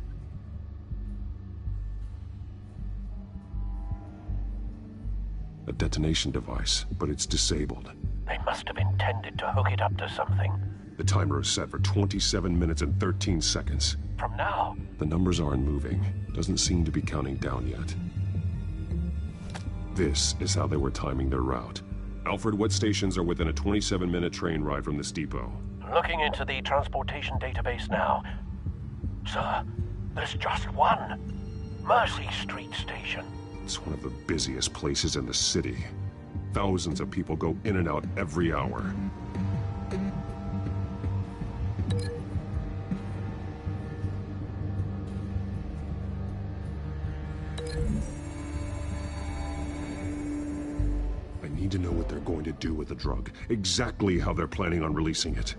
A detonation device, but it's disabled. They must have intended to hook it up to something. The timer is set for 27 minutes and 13 seconds. From now? The numbers aren't moving. Doesn't seem to be counting down yet. This is how they were timing their route. Alfred, what stations are within a 27-minute train ride from this depot? Looking into the transportation database now. Sir, there's just one. Mercy Street Station. It's one of the busiest places in the city. Thousands of people go in and out every hour. I need to know what they're going to do with the drug. Exactly how they're planning on releasing it.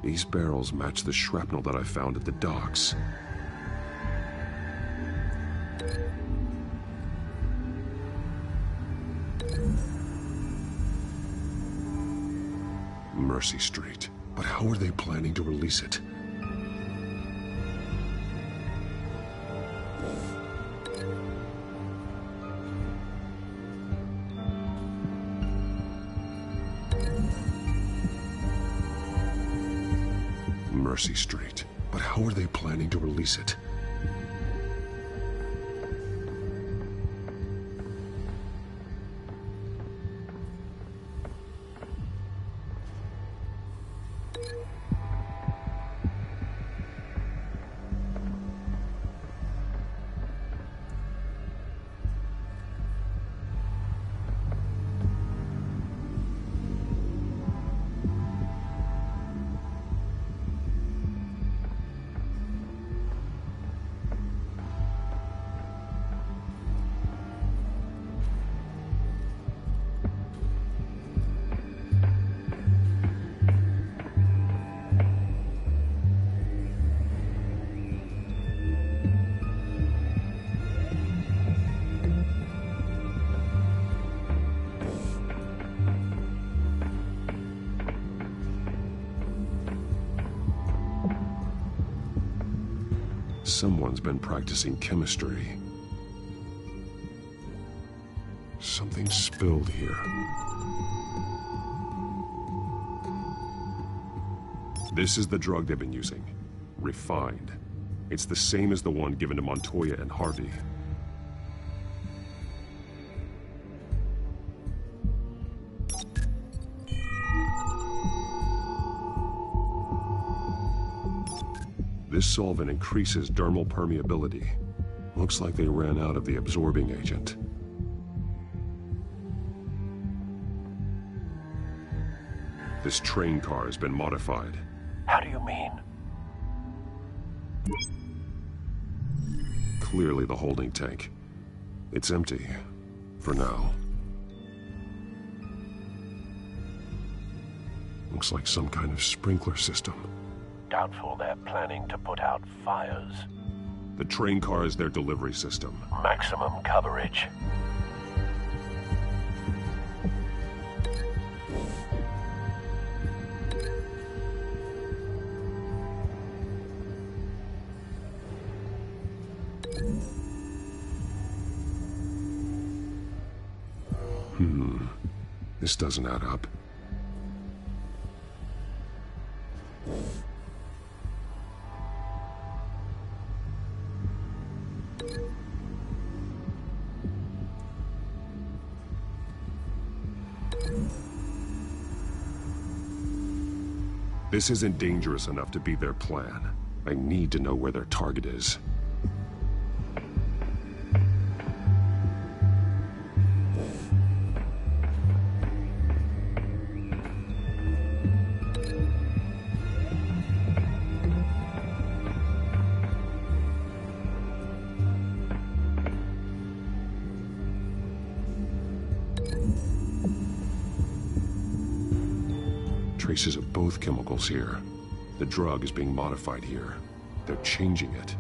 These barrels match the shrapnel that I found at the docks. Mercy Street. But how are they planning to release it? Mercy Street. But how are they planning to release it? Someone's been practicing chemistry. Something spilled here. This is the drug they've been using. Refined. It's the same as the one given to Montoya and Harvey. This solvent increases dermal permeability. Looks like they ran out of the absorbing agent. This train car has been modified. How do you mean? Clearly the holding tank. It's empty. For now. Looks like some kind of sprinkler system. Doubtful they're planning to put out fires. The train car is their delivery system. Maximum coverage. This doesn't add up. This isn't dangerous enough to be their plan. I need to know where their target is. Traces of both chemicals here. The drug is being modified here. They're changing it.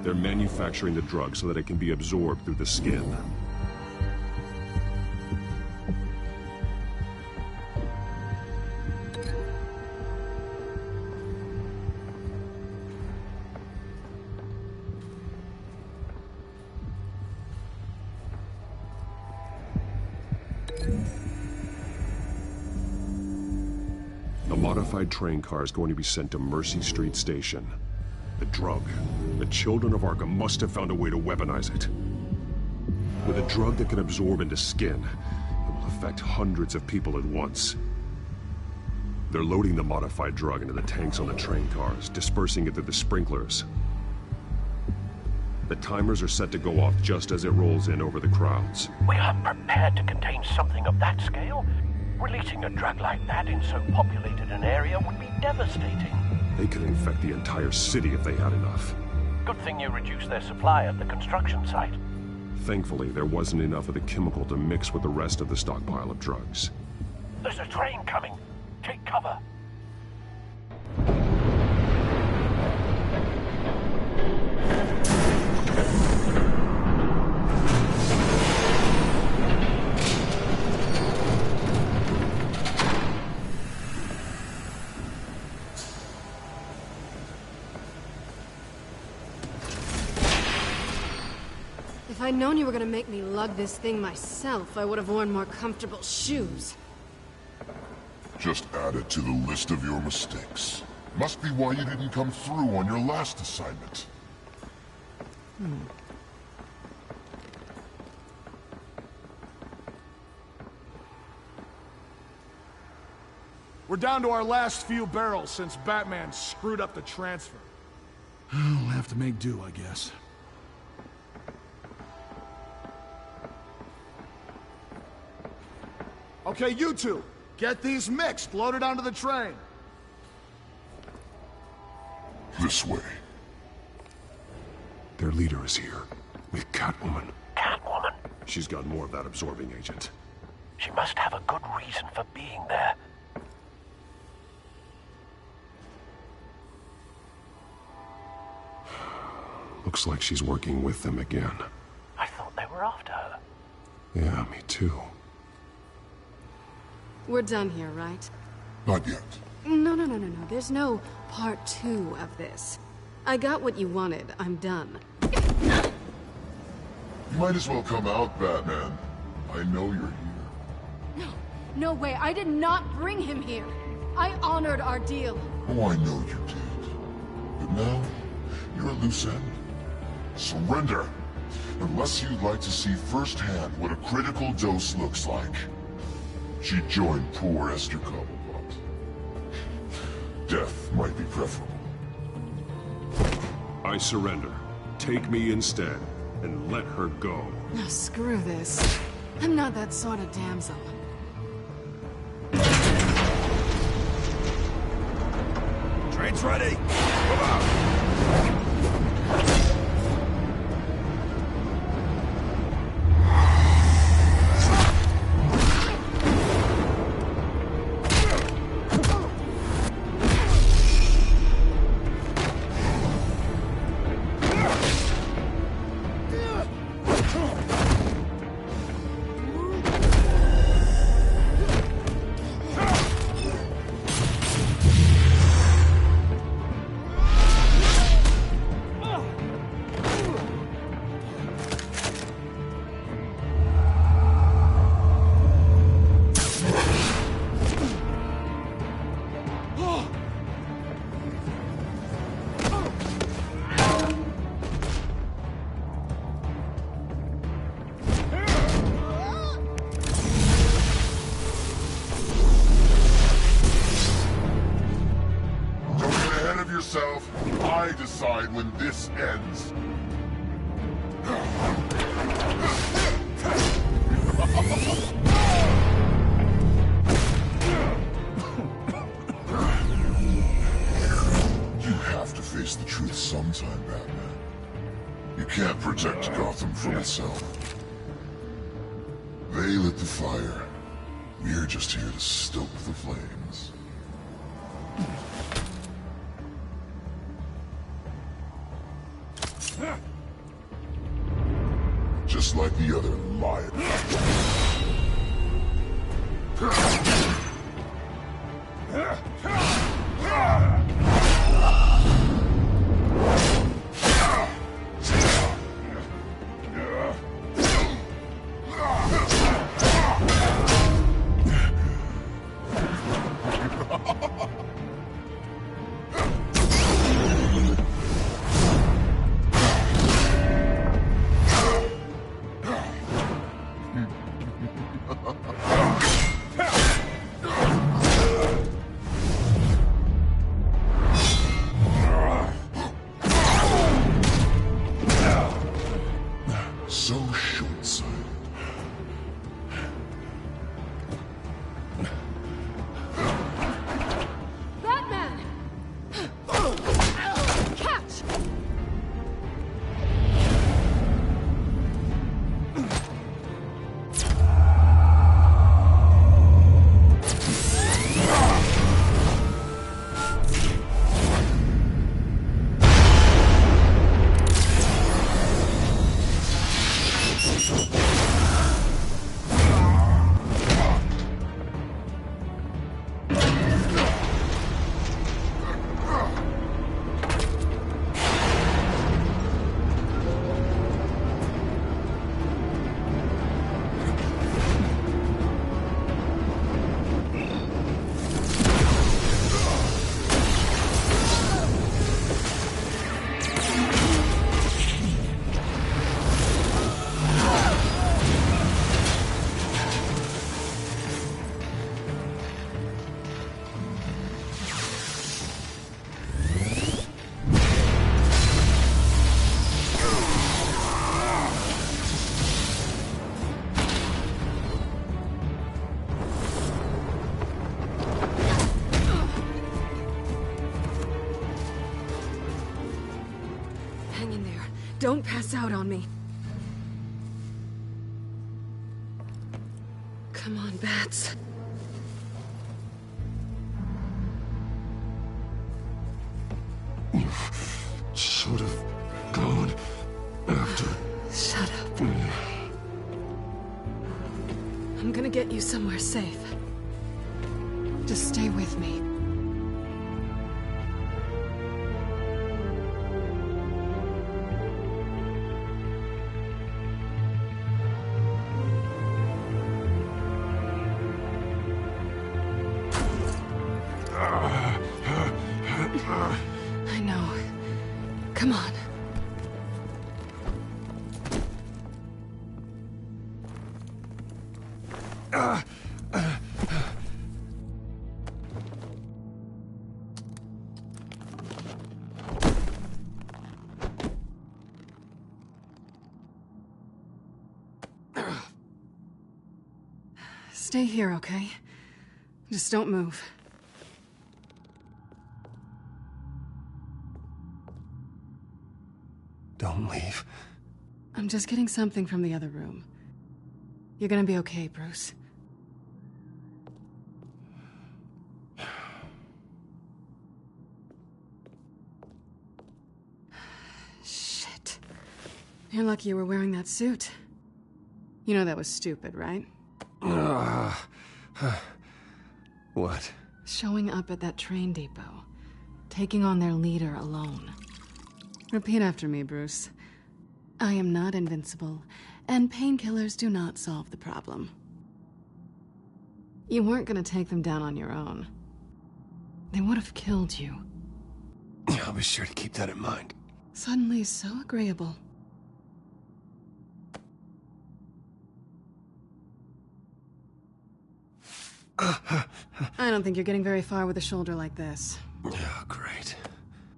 They're manufacturing the drug so that it can be absorbed through the skin. A modified train car is going to be sent to Mercy Street Station. The drug. The children of Arkham must have found a way to weaponize it. With a drug that can absorb into skin, it will affect hundreds of people at once. They're loading the modified drug into the tanks on the train cars, dispersing it through the sprinklers. The timers are set to go off just as it rolls in over the crowds. We aren't prepared to contain something of that scale. Releasing a drug like that in so populated an area would be devastating. They could infect the entire city if they had enough. Good thing you reduced their supply at the construction site. Thankfully, there wasn't enough of the chemical to mix with the rest of the stockpile of drugs. There's a train coming. Take cover. If I'd known you were gonna make me lug this thing myself, I would have worn more comfortable shoes. Just add it to the list of your mistakes. Must be why you didn't come through on your last assignment. We're down to our last few barrels since Batman screwed up the transfer. We'll have to make do, I guess. Okay, you two, get these mixed, loaded onto the train. This way. Their leader is here, with Catwoman. Catwoman? She's got more of that absorbing agent. She must have a good reason for being there. Looks like she's working with them again. I thought they were after her. Yeah, me too. We're done here, right? Not yet. No. There's no part 2 of this. I got what you wanted. I'm done. You might as well come out, Batman. I know you're here. No way. I did not bring him here. I honored our deal. Oh, I know you did. But now, you're a loose end. Surrender! Unless you'd like to see firsthand what a critical dose looks like. She joined poor Esther Cobblepot. Death might be preferable. I surrender. Take me instead, and let her go. No, screw this. I'm not that sort of damsel. Train's ready. Come on. I decide when this ends. You have to face the truth sometime, Batman. You can't protect Gotham from itself. They lit the fire. We're just here to stoke the flames. Just like the other liars. Hang in there. Don't pass out on me. Come on, Bats. You should have gone after... Shut up. I'm gonna get you somewhere safe. Just stay with me. I know. Come on. Stay here, okay? Just don't move. Don't leave. I'm just getting something from the other room. You're gonna be okay, Bruce. Shit. You're lucky you were wearing that suit. You know that was stupid, right? What? Showing up at that train depot. Taking on their leader alone. Repeat after me, Bruce. I am not invincible, and painkillers do not solve the problem. You weren't gonna take them down on your own. They would have killed you. I'll be sure to keep that in mind. Suddenly so agreeable. I don't think you're getting very far with a shoulder like this. Oh, great.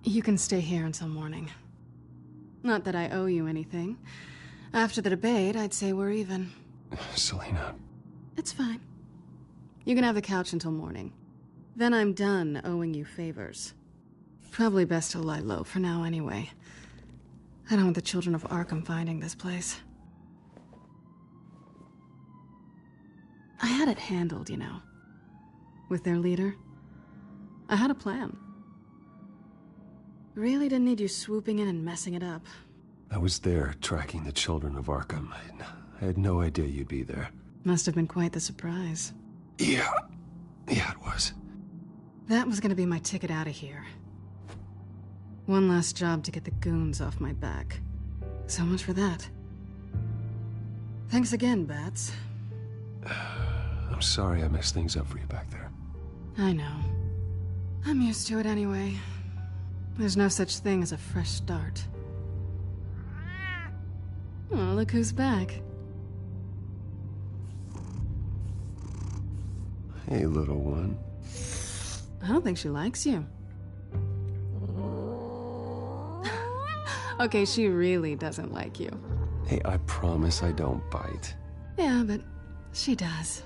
You can stay here until morning. Not that I owe you anything. After the debate, I'd say we're even. Selena. It's fine. You can have the couch until morning. Then I'm done owing you favors. Probably best to lie low for now anyway. I don't want the children of Arkham finding this place. I had it handled, you know. With their leader. I had a plan. Really didn't need you swooping in and messing it up. I was there, tracking the children of Arkham. I had no idea you'd be there. Must have been quite the surprise. Yeah, it was. That was gonna be my ticket out of here. One last job to get the goons off my back. So much for that. Thanks again, Bats. I'm sorry I messed things up for you back there. I know. I'm used to it anyway. There's no such thing as a fresh start. Oh, look who's back. Hey, little one. I don't think she likes you. Okay, she really doesn't like you. Hey, I promise I don't bite. Yeah, but she does.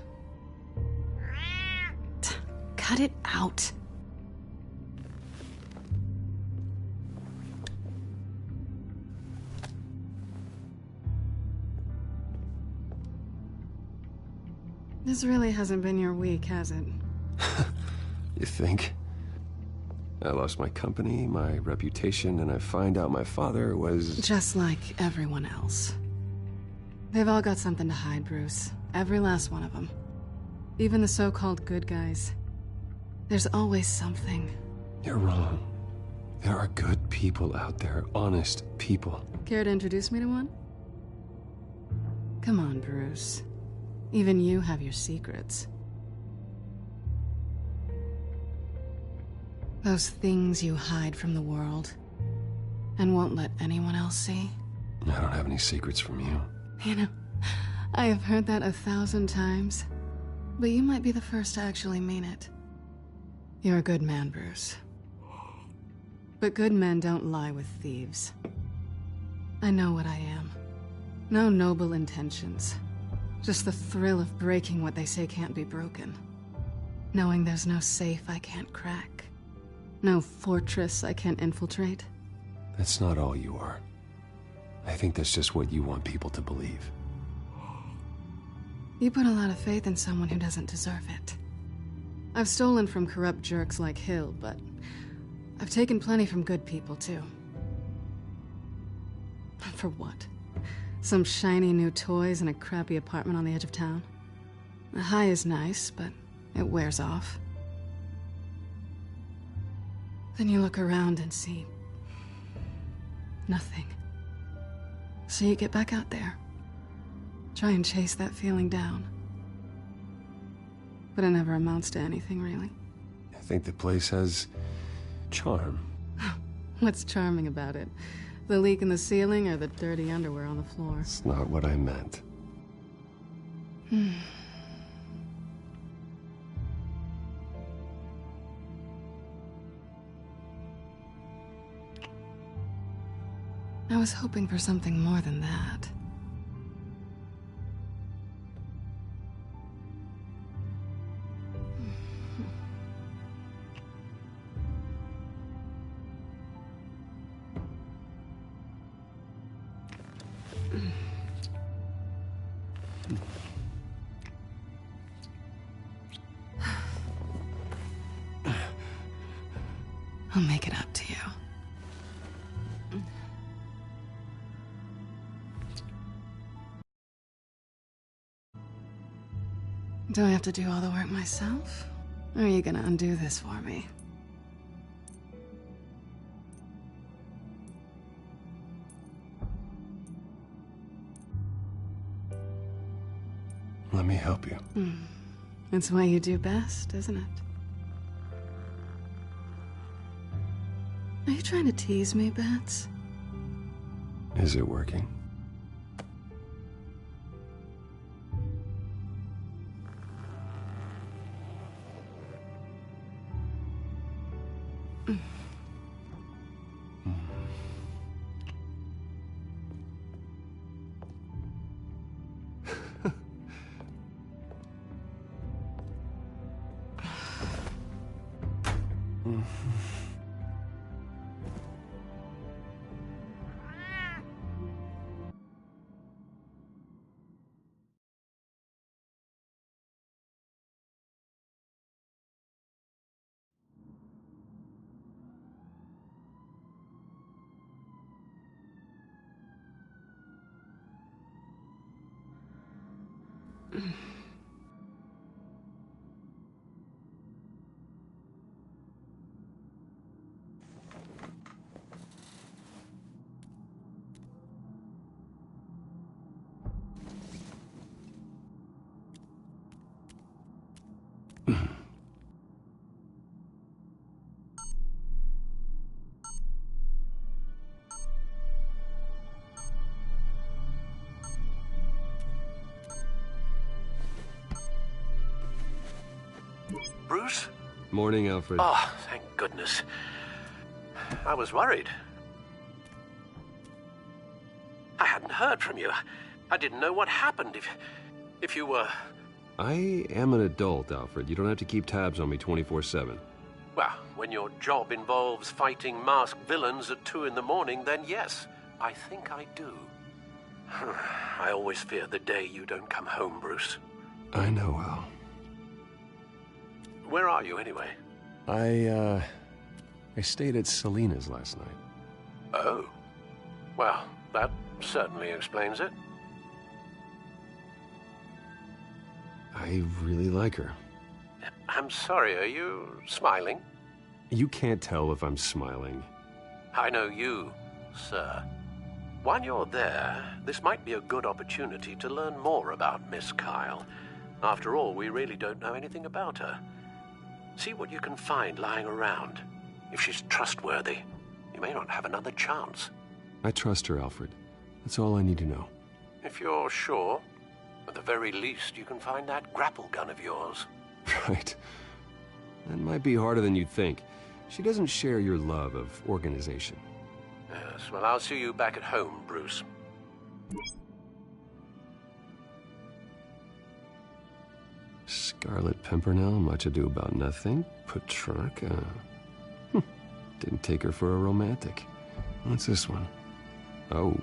Cut it out. This really hasn't been your week, has it? You think? I lost my company, my reputation, and I find out my father was... Just like everyone else. They've all got something to hide, Bruce. Every last one of them. Even the so-called good guys. There's always something. You're wrong. There are good people out there, honest people. Care to introduce me to one? Come on, Bruce. Even you have your secrets. Those things you hide from the world and won't let anyone else see. I don't have any secrets from you. You know, I have heard that 1,000 times, but you might be the first to actually mean it. You're a good man, Bruce. But good men don't lie with thieves. I know what I am. No noble intentions. Just the thrill of breaking what they say can't be broken. Knowing there's no safe I can't crack. No fortress I can't infiltrate. That's not all you are. I think that's just what you want people to believe. You put a lot of faith in someone who doesn't deserve it. I've stolen from corrupt jerks like Hill, but I've taken plenty from good people, too. For what? Some shiny new toys and a crappy apartment on the edge of town? The high is nice, but it wears off. Then you look around and see nothing. So you get back out there. Try and chase that feeling down. But it never amounts to anything, really. I think the place has charm. What's charming about it? The leak in the ceiling or the dirty underwear on the floor? It's not what I meant. I was hoping for something more than that. I'll make it up to you. Do I have to do all the work myself? Or are you gonna undo this for me? Let me help you. It's what you do best, isn't it? Are you trying to tease me, Bats? Is it working? Bruce? Morning, Alfred. Oh, thank goodness. I was worried. I hadn't heard from you. I didn't know what happened if you were... I am an adult, Alfred. You don't have to keep tabs on me 24/7. Well, when your job involves fighting masked villains at 2 in the morning, then yes, I think I do. I always fear the day you don't come home, Bruce. I know, Al. Where are you, anyway? I stayed at Selena's last night. Oh. Well, that certainly explains it. I really like her. I'm sorry, are you smiling? You can't tell if I'm smiling. I know you, sir. While you're there, this might be a good opportunity to learn more about Miss Kyle. After all, we really don't know anything about her. See what you can find lying around. If she's trustworthy, you may not have another chance. I trust her, Alfred. That's all I need to know. If you're sure, at the very least, you can find that grapple gun of yours. Right. That might be harder than you'd think. She doesn't share your love of organization. Yes, well, I'll see you back at home, Bruce. Scarlet Pimpernel, much ado about nothing. Petrarca. Didn't take her for a romantic. What's this one? Oh,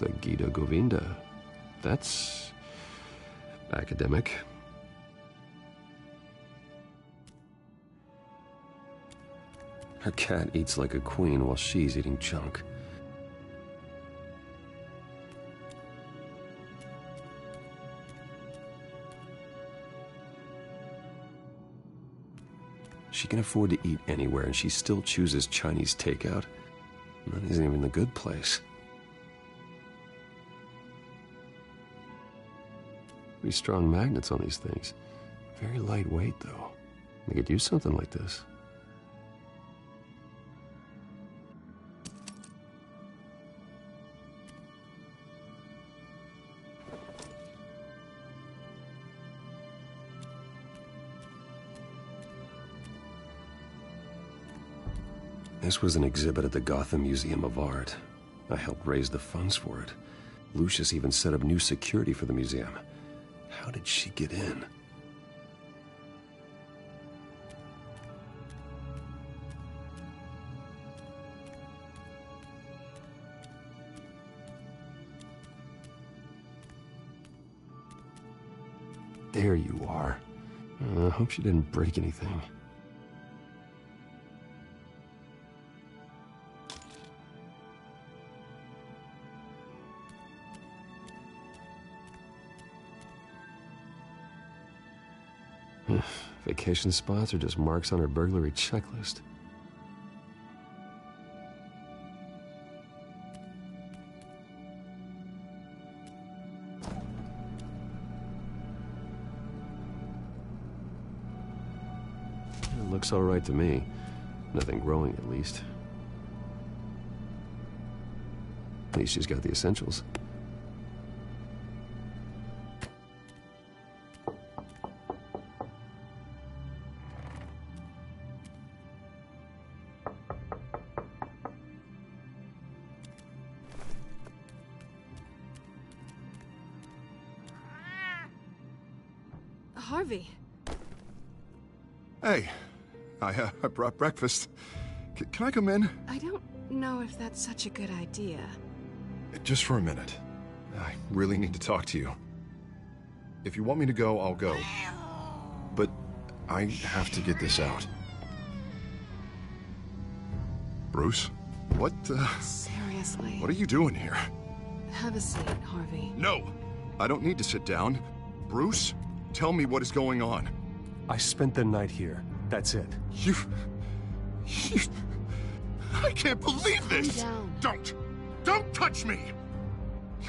The Gita Govinda. That's academic. Her cat eats like a queen while she's eating junk. She can afford to eat anywhere, and she still chooses Chinese takeout. That isn't even the good place. Pretty strong magnets on these things. Very lightweight, though. They could use something like this. This was an exhibit at the Gotham Museum of Art. I helped raise the funds for it. Lucius even set up new security for the museum. How did she get in? There you are. I hope she didn't break anything. Vacation spots are just marks on her burglary checklist. It looks all right to me. Nothing growing, at least. At least she's got the essentials. Harvey. Hey, I brought breakfast. Can I come in? I don't know if that's such a good idea. Just for a minute. I really need to talk to you. If you want me to go, I'll go. But I have to get this out. Bruce? What, Seriously. What are you doing here? Have a seat, Harvey. No! I don't need to sit down. Bruce, tell me what is going on. I spent the night here. That's it. You... I can't believe this! Calm down. Don't touch me!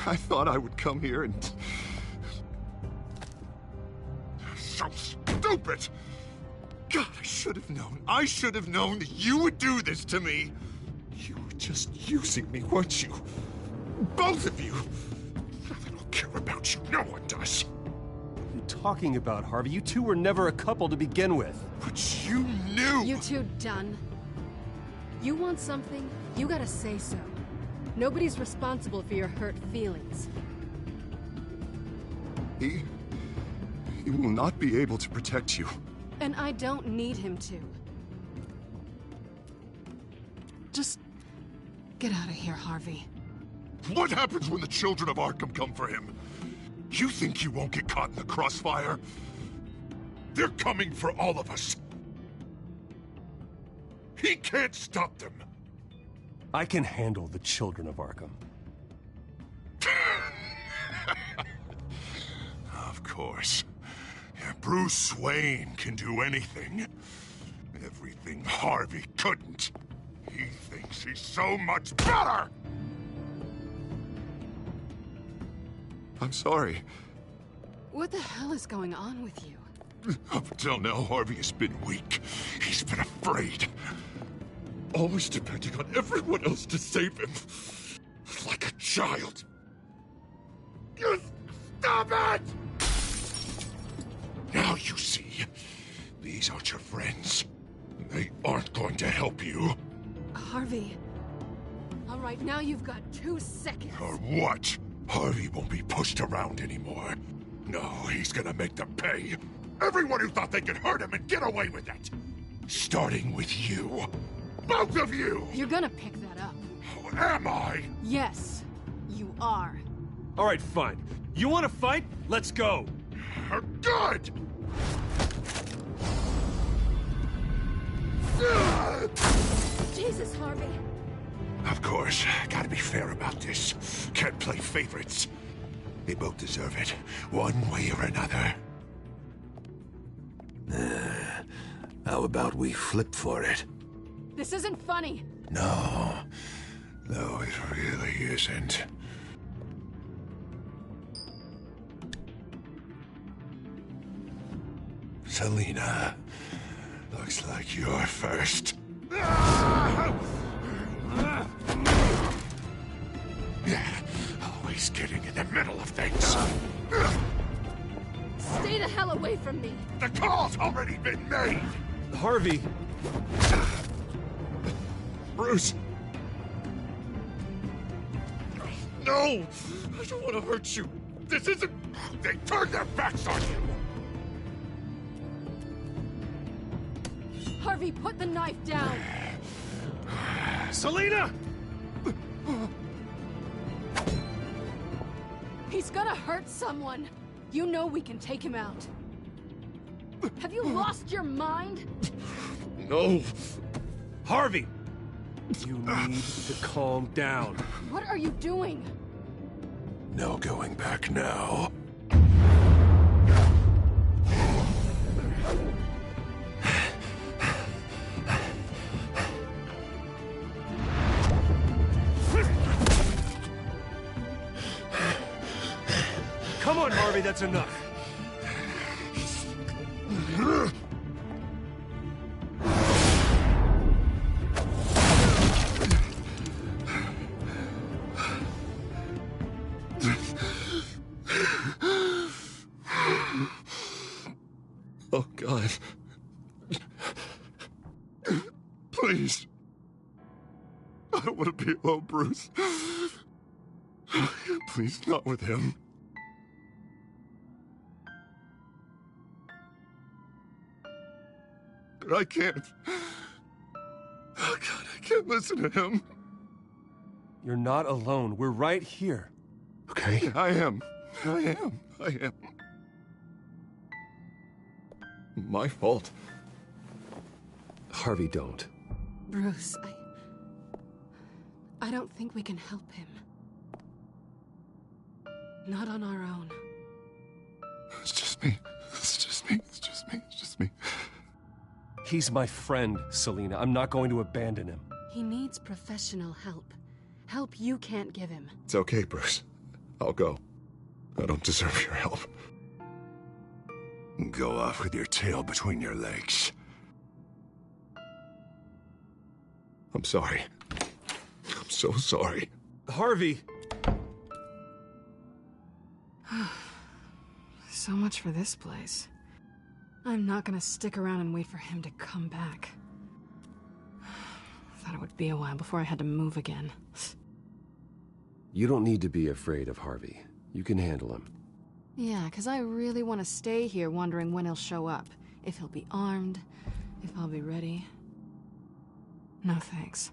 I thought I would come here and... So stupid! God, I should have known that you would do this to me! You were just using me, weren't you? Both of you! I don't care about you, no one does. What are you talking about, Harvey? You two were never a couple to begin with. But you knew! You two done? You want something, you gotta say so. Nobody's responsible for your hurt feelings. He will not be able to protect you. And I don't need him to. Just get out of here, Harvey. What happens when the children of Arkham come for him? You think you won't get caught in the crossfire? They're coming for all of us. He can't stop them. I can handle the children of Arkham. Of course. Bruce Wayne can do anything. Everything Harvey couldn't. He thinks he's so much better! I'm sorry. What the hell is going on with you? Up until now, Harvey has been weak. He's been afraid. Always depending on everyone else to save him. Like a child. You stop it! Now you see. These aren't your friends. They aren't going to help you. Harvey. All right, now you've got 2 seconds. Or what? Harvey won't be pushed around anymore. No, he's gonna make them pay. Everyone who thought they could hurt him and get away with it. Starting with you. Both of you! You're gonna pick that up. Am I? Yes, you you are. All right, fine. You want to fight? Let's go. Good! Jesus, Harvey. Of course, gotta be fair about this. Can't play favorites. They both deserve it, one way or another. How about we flip for it? This isn't funny. No, it really isn't. Selina, looks like you're first. Always getting in the middle of things. Stay the hell away from me. The call's already been made. Harvey. Bruce. No! I don't want to hurt you. This isn't... They turned their backs on you. Harvey, put the knife down. Selina! He's gonna hurt someone. You know we can take him out. Have you lost your mind? No. Harvey! You need to calm down. What are you doing? No going back now. Come on, Harvey, that's enough. Oh, God. Please. I don't want to be alone, Bruce. Please, not with him. But I can't. Oh, God, I can't listen to him. You're not alone. We're right here. Okay? I am. My fault. Harvey, don't. Bruce, I don't think we can help him. Not on our own. It's just me. He's my friend, Selina. I'm not going to abandon him. He needs professional help. Help you can't give him. It's okay, Bruce. I'll go. I don't deserve your help. Go off with your tail between your legs. I'm sorry. I'm so sorry. Harvey! So much for this place. I'm not gonna stick around and wait for him to come back. Thought it would be a while before I had to move again. You don't need to be afraid of Harvey. You can handle him. Yeah, 'cause I really want to stay here wondering when he'll show up. If he'll be armed, if I'll be ready. No thanks.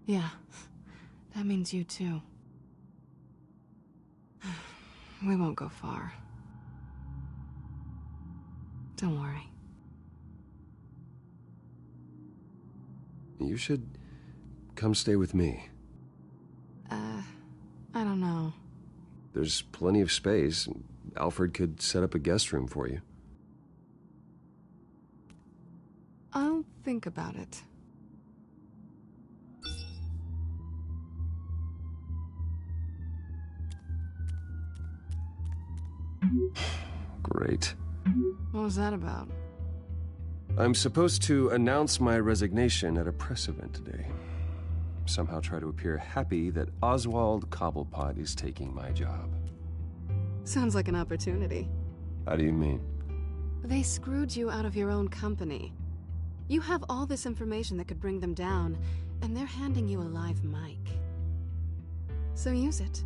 Yeah, that means you too. We won't go far. Don't worry. You should come stay with me. I don't know. There's plenty of space. Alfred could set up a guest room for you. I'll think about it. Great. What was that about? I'm supposed to announce my resignation at a press event today. Somehow try to appear happy that Oswald Cobblepot is taking my job. Sounds like an opportunity. How do you mean? They screwed you out of your own company. You have all this information that could bring them down, and they're handing you a live mic. So use it.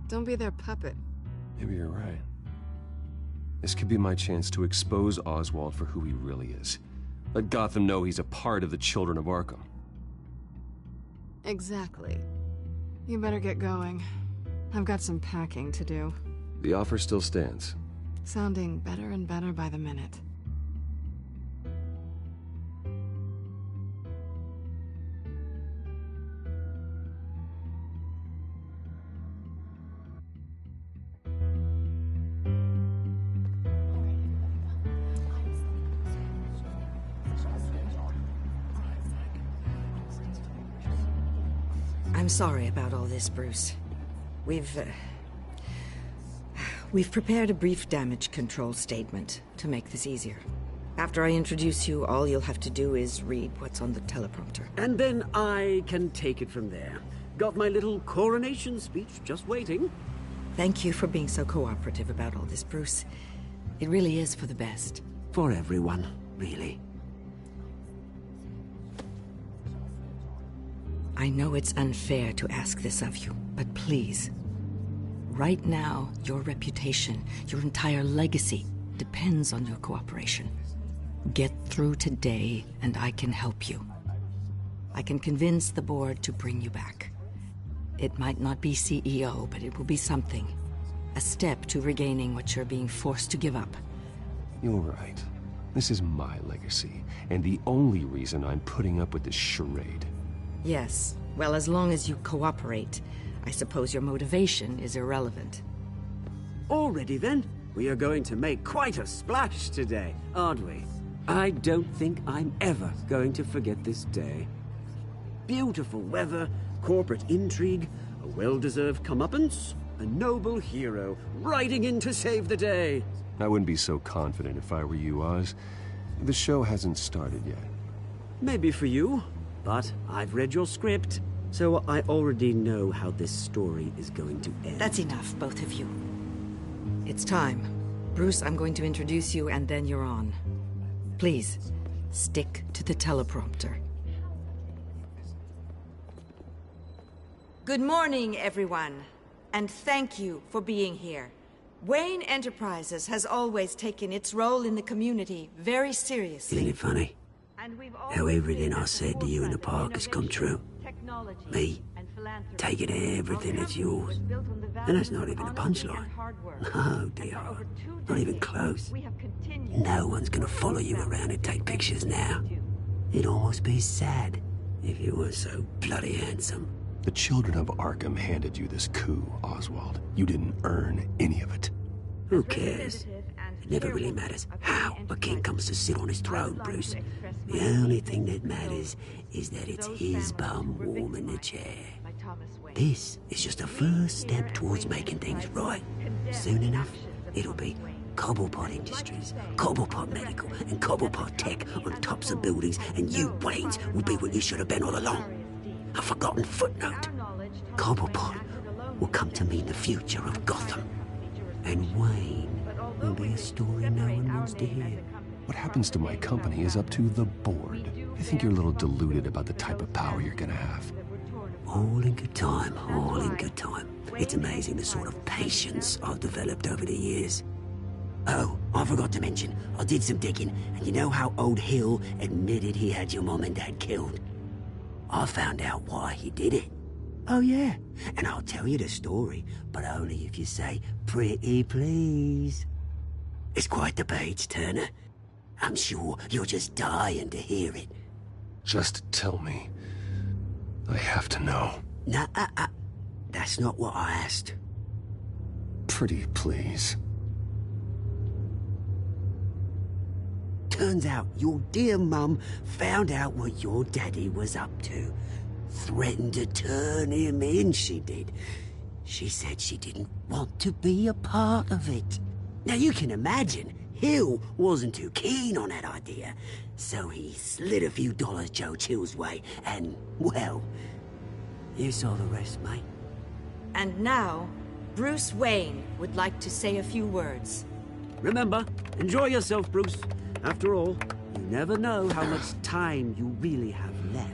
Don't be their puppet. Maybe you're right. This could be my chance to expose Oswald for who he really is. Let Gotham know he's a part of the Children of Arkham. Exactly. You better get going. I've got some packing to do. The offer still stands. Sounding better and better by the minute. I'm sorry about all this, Bruce. We've prepared a brief damage control statement to make this easier. After I introduce you, all you'll have to do is read what's on the teleprompter. And then I can take it from there. Got my little coronation speech just waiting. Thank you for being so cooperative about all this, Bruce. It really is for the best. For everyone, really. I know it's unfair to ask this of you, but please. Right now, your reputation, your entire legacy, depends on your cooperation. Get through today, and I can help you. I can convince the board to bring you back. It might not be CEO, but it will be something. A step to regaining what you're being forced to give up. You're right. This is my legacy, and the only reason I'm putting up with this charade. Yes. Well, as long as you cooperate, I suppose your motivation is irrelevant. Already then, we are going to make quite a splash today, aren't we? I don't think I'm ever going to forget this day. Beautiful weather, corporate intrigue, a well-deserved comeuppance, a noble hero riding in to save the day. I wouldn't be so confident if I were you, Oz. The show hasn't started yet. Maybe for you. But I've read your script, so I already know how this story is going to end. That's enough, both of you. It's time. Bruce, I'm going to introduce you, and then you're on. Please, stick to the teleprompter. Good morning, everyone, and thank you for being here. Wayne Enterprises has always taken its role in the community very seriously. Isn't it funny? How everything I said to you in the park has come true. Me, taking everything that's yours. And that's not even a punchline. No, dear. Not even close. No one's gonna follow you around and take pictures now. It'd almost be sad if you were so bloody handsome. The children of Arkham handed you this coup, Oswald. You didn't earn any of it. Who cares? It never really matters how a king comes to sit on his throne, Bruce. The only thing that matters is that it's his bum warm in the chair. This is just a first step towards making things right. Soon enough, it'll be Cobblepot Industries, Cobblepot Medical, and Cobblepot Tech on tops of buildings, and you, Waynes, will be what you should have been all along. A forgotten footnote. Cobblepot will come to mean the future of Gotham. And Wayne will be a story no one wants to hear. What happens to my company is up to the board. I think you're a little deluded about the type of power you're gonna have. All in good time, all in good time. It's amazing the sort of patience I've developed over the years. Oh, I forgot to mention, I did some digging, and you know how old Hill admitted he had your mom and dad killed? I found out why he did it. Oh yeah, and I'll tell you the story, but only if you say, pretty please. It's quite the page turner. I'm sure you're just dying to hear it. Just tell me. I have to know. Nah, that's not what I asked. Pretty please. Turns out your dear mum found out what your daddy was up to. Threatened to turn him in, she did. She said she didn't want to be a part of it. Now you can imagine, Hill wasn't too keen on that idea. So he slid a few dollars Joe Chill's way, and, well, you saw the rest, mate. And now, Bruce Wayne would like to say a few words. Remember, enjoy yourself, Bruce. After all, you never know how much time you really have left.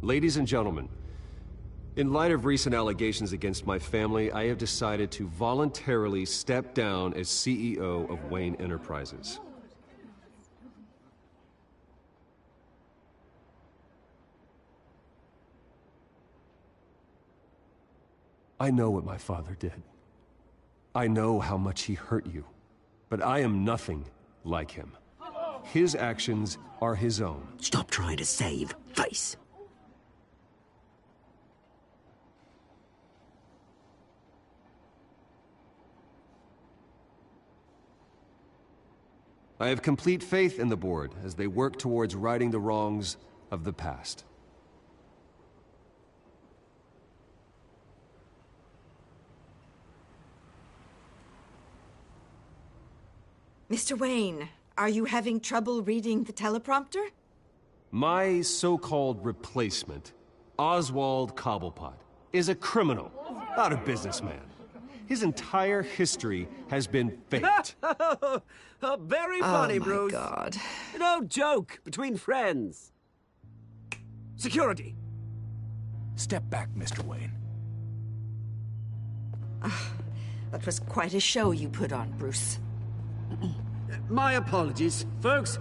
Ladies and gentlemen, In light of recent allegations against my family, I have decided to voluntarily step down as CEO of Wayne Enterprises. I know what my father did. I know how much he hurt you, but I am nothing like him. His actions are his own. Stop trying to save face. I have complete faith in the board as they work towards righting the wrongs of the past. Mr. Wayne, are you having trouble reading the teleprompter? My so-called replacement, Oswald Cobblepot, is a criminal, not a businessman. His entire history has been faked. Very funny, Bruce. Oh my God. No joke between friends. Security. Step back, Mr. Wayne. That was quite a show you put on, Bruce. My apologies, folks.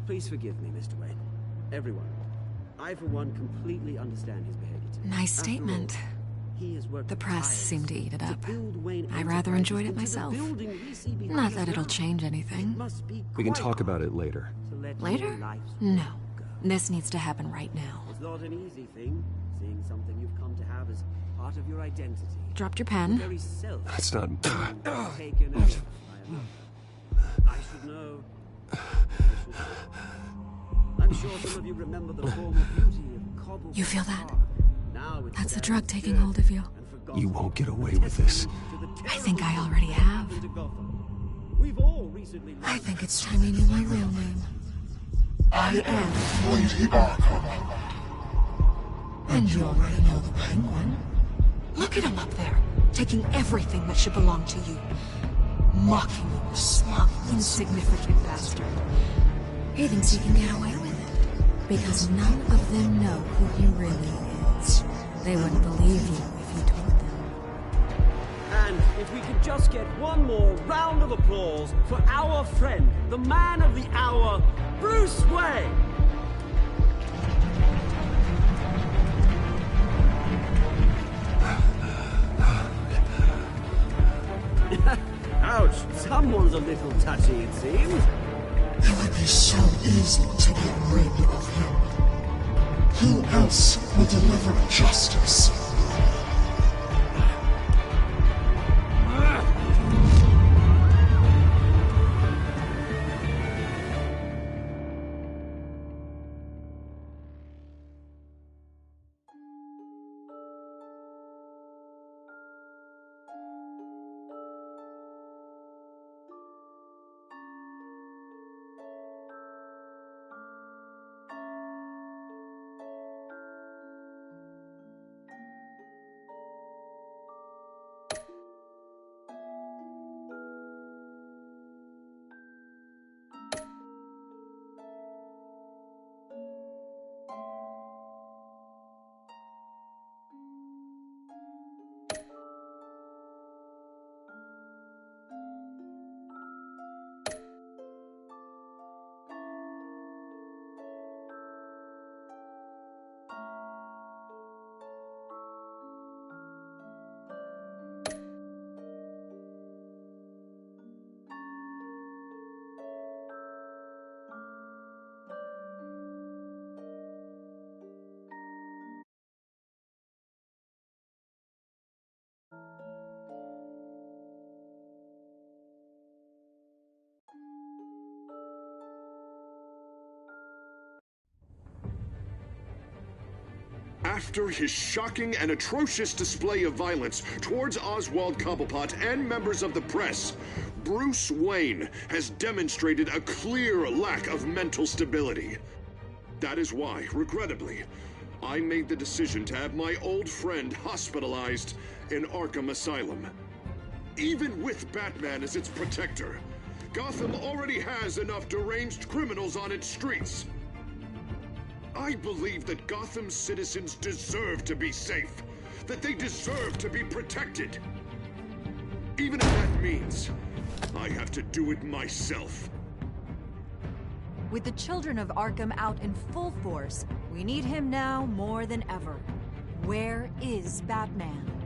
Please forgive me, Mr. Wayne. Everyone. I, for one, completely understand his behavior today. Nice statement. The press seemed to eat it up. I rather enjoyed it myself. Not that it'll change anything. We can talk about it later. Later? No. This needs to happen right now. It's not an easy thing, seeing something you've come to have as part of your identity. Dropped your pen. That's not... Taken over. I should know. I'm sure some of you remember the former beauty of Cobble. You feel that? Now it's That's the drug taking hold of you. You won't get away with this. I think I already have. We've all recently I think it's time you knew my real name. I am Lady Arkham. And you already know the Penguin. Look at him up there, taking everything that should belong to you. Mocking you, a smug, insignificant bastard. He thinks he can get away with it, because none of them know who he really is. They wouldn't believe you if you told them. And if we could just get one more round of applause for our friend, the man of the hour, Bruce Wayne! Ouch, someone's a little touchy, it seems. It would be so easy to get rid of him. Who else will deliver justice? After his shocking and atrocious display of violence towards Oswald Cobblepot and members of the press, Bruce Wayne has demonstrated a clear lack of mental stability. That is why, regrettably, I made the decision to have my old friend hospitalized in Arkham Asylum. Even with Batman as its protector, Gotham already has enough deranged criminals on its streets. I believe that Gotham's citizens deserve to be safe, that they deserve to be protected. Even if that means I have to do it myself. With the children of Arkham out in full force, we need him now more than ever. Where is Batman?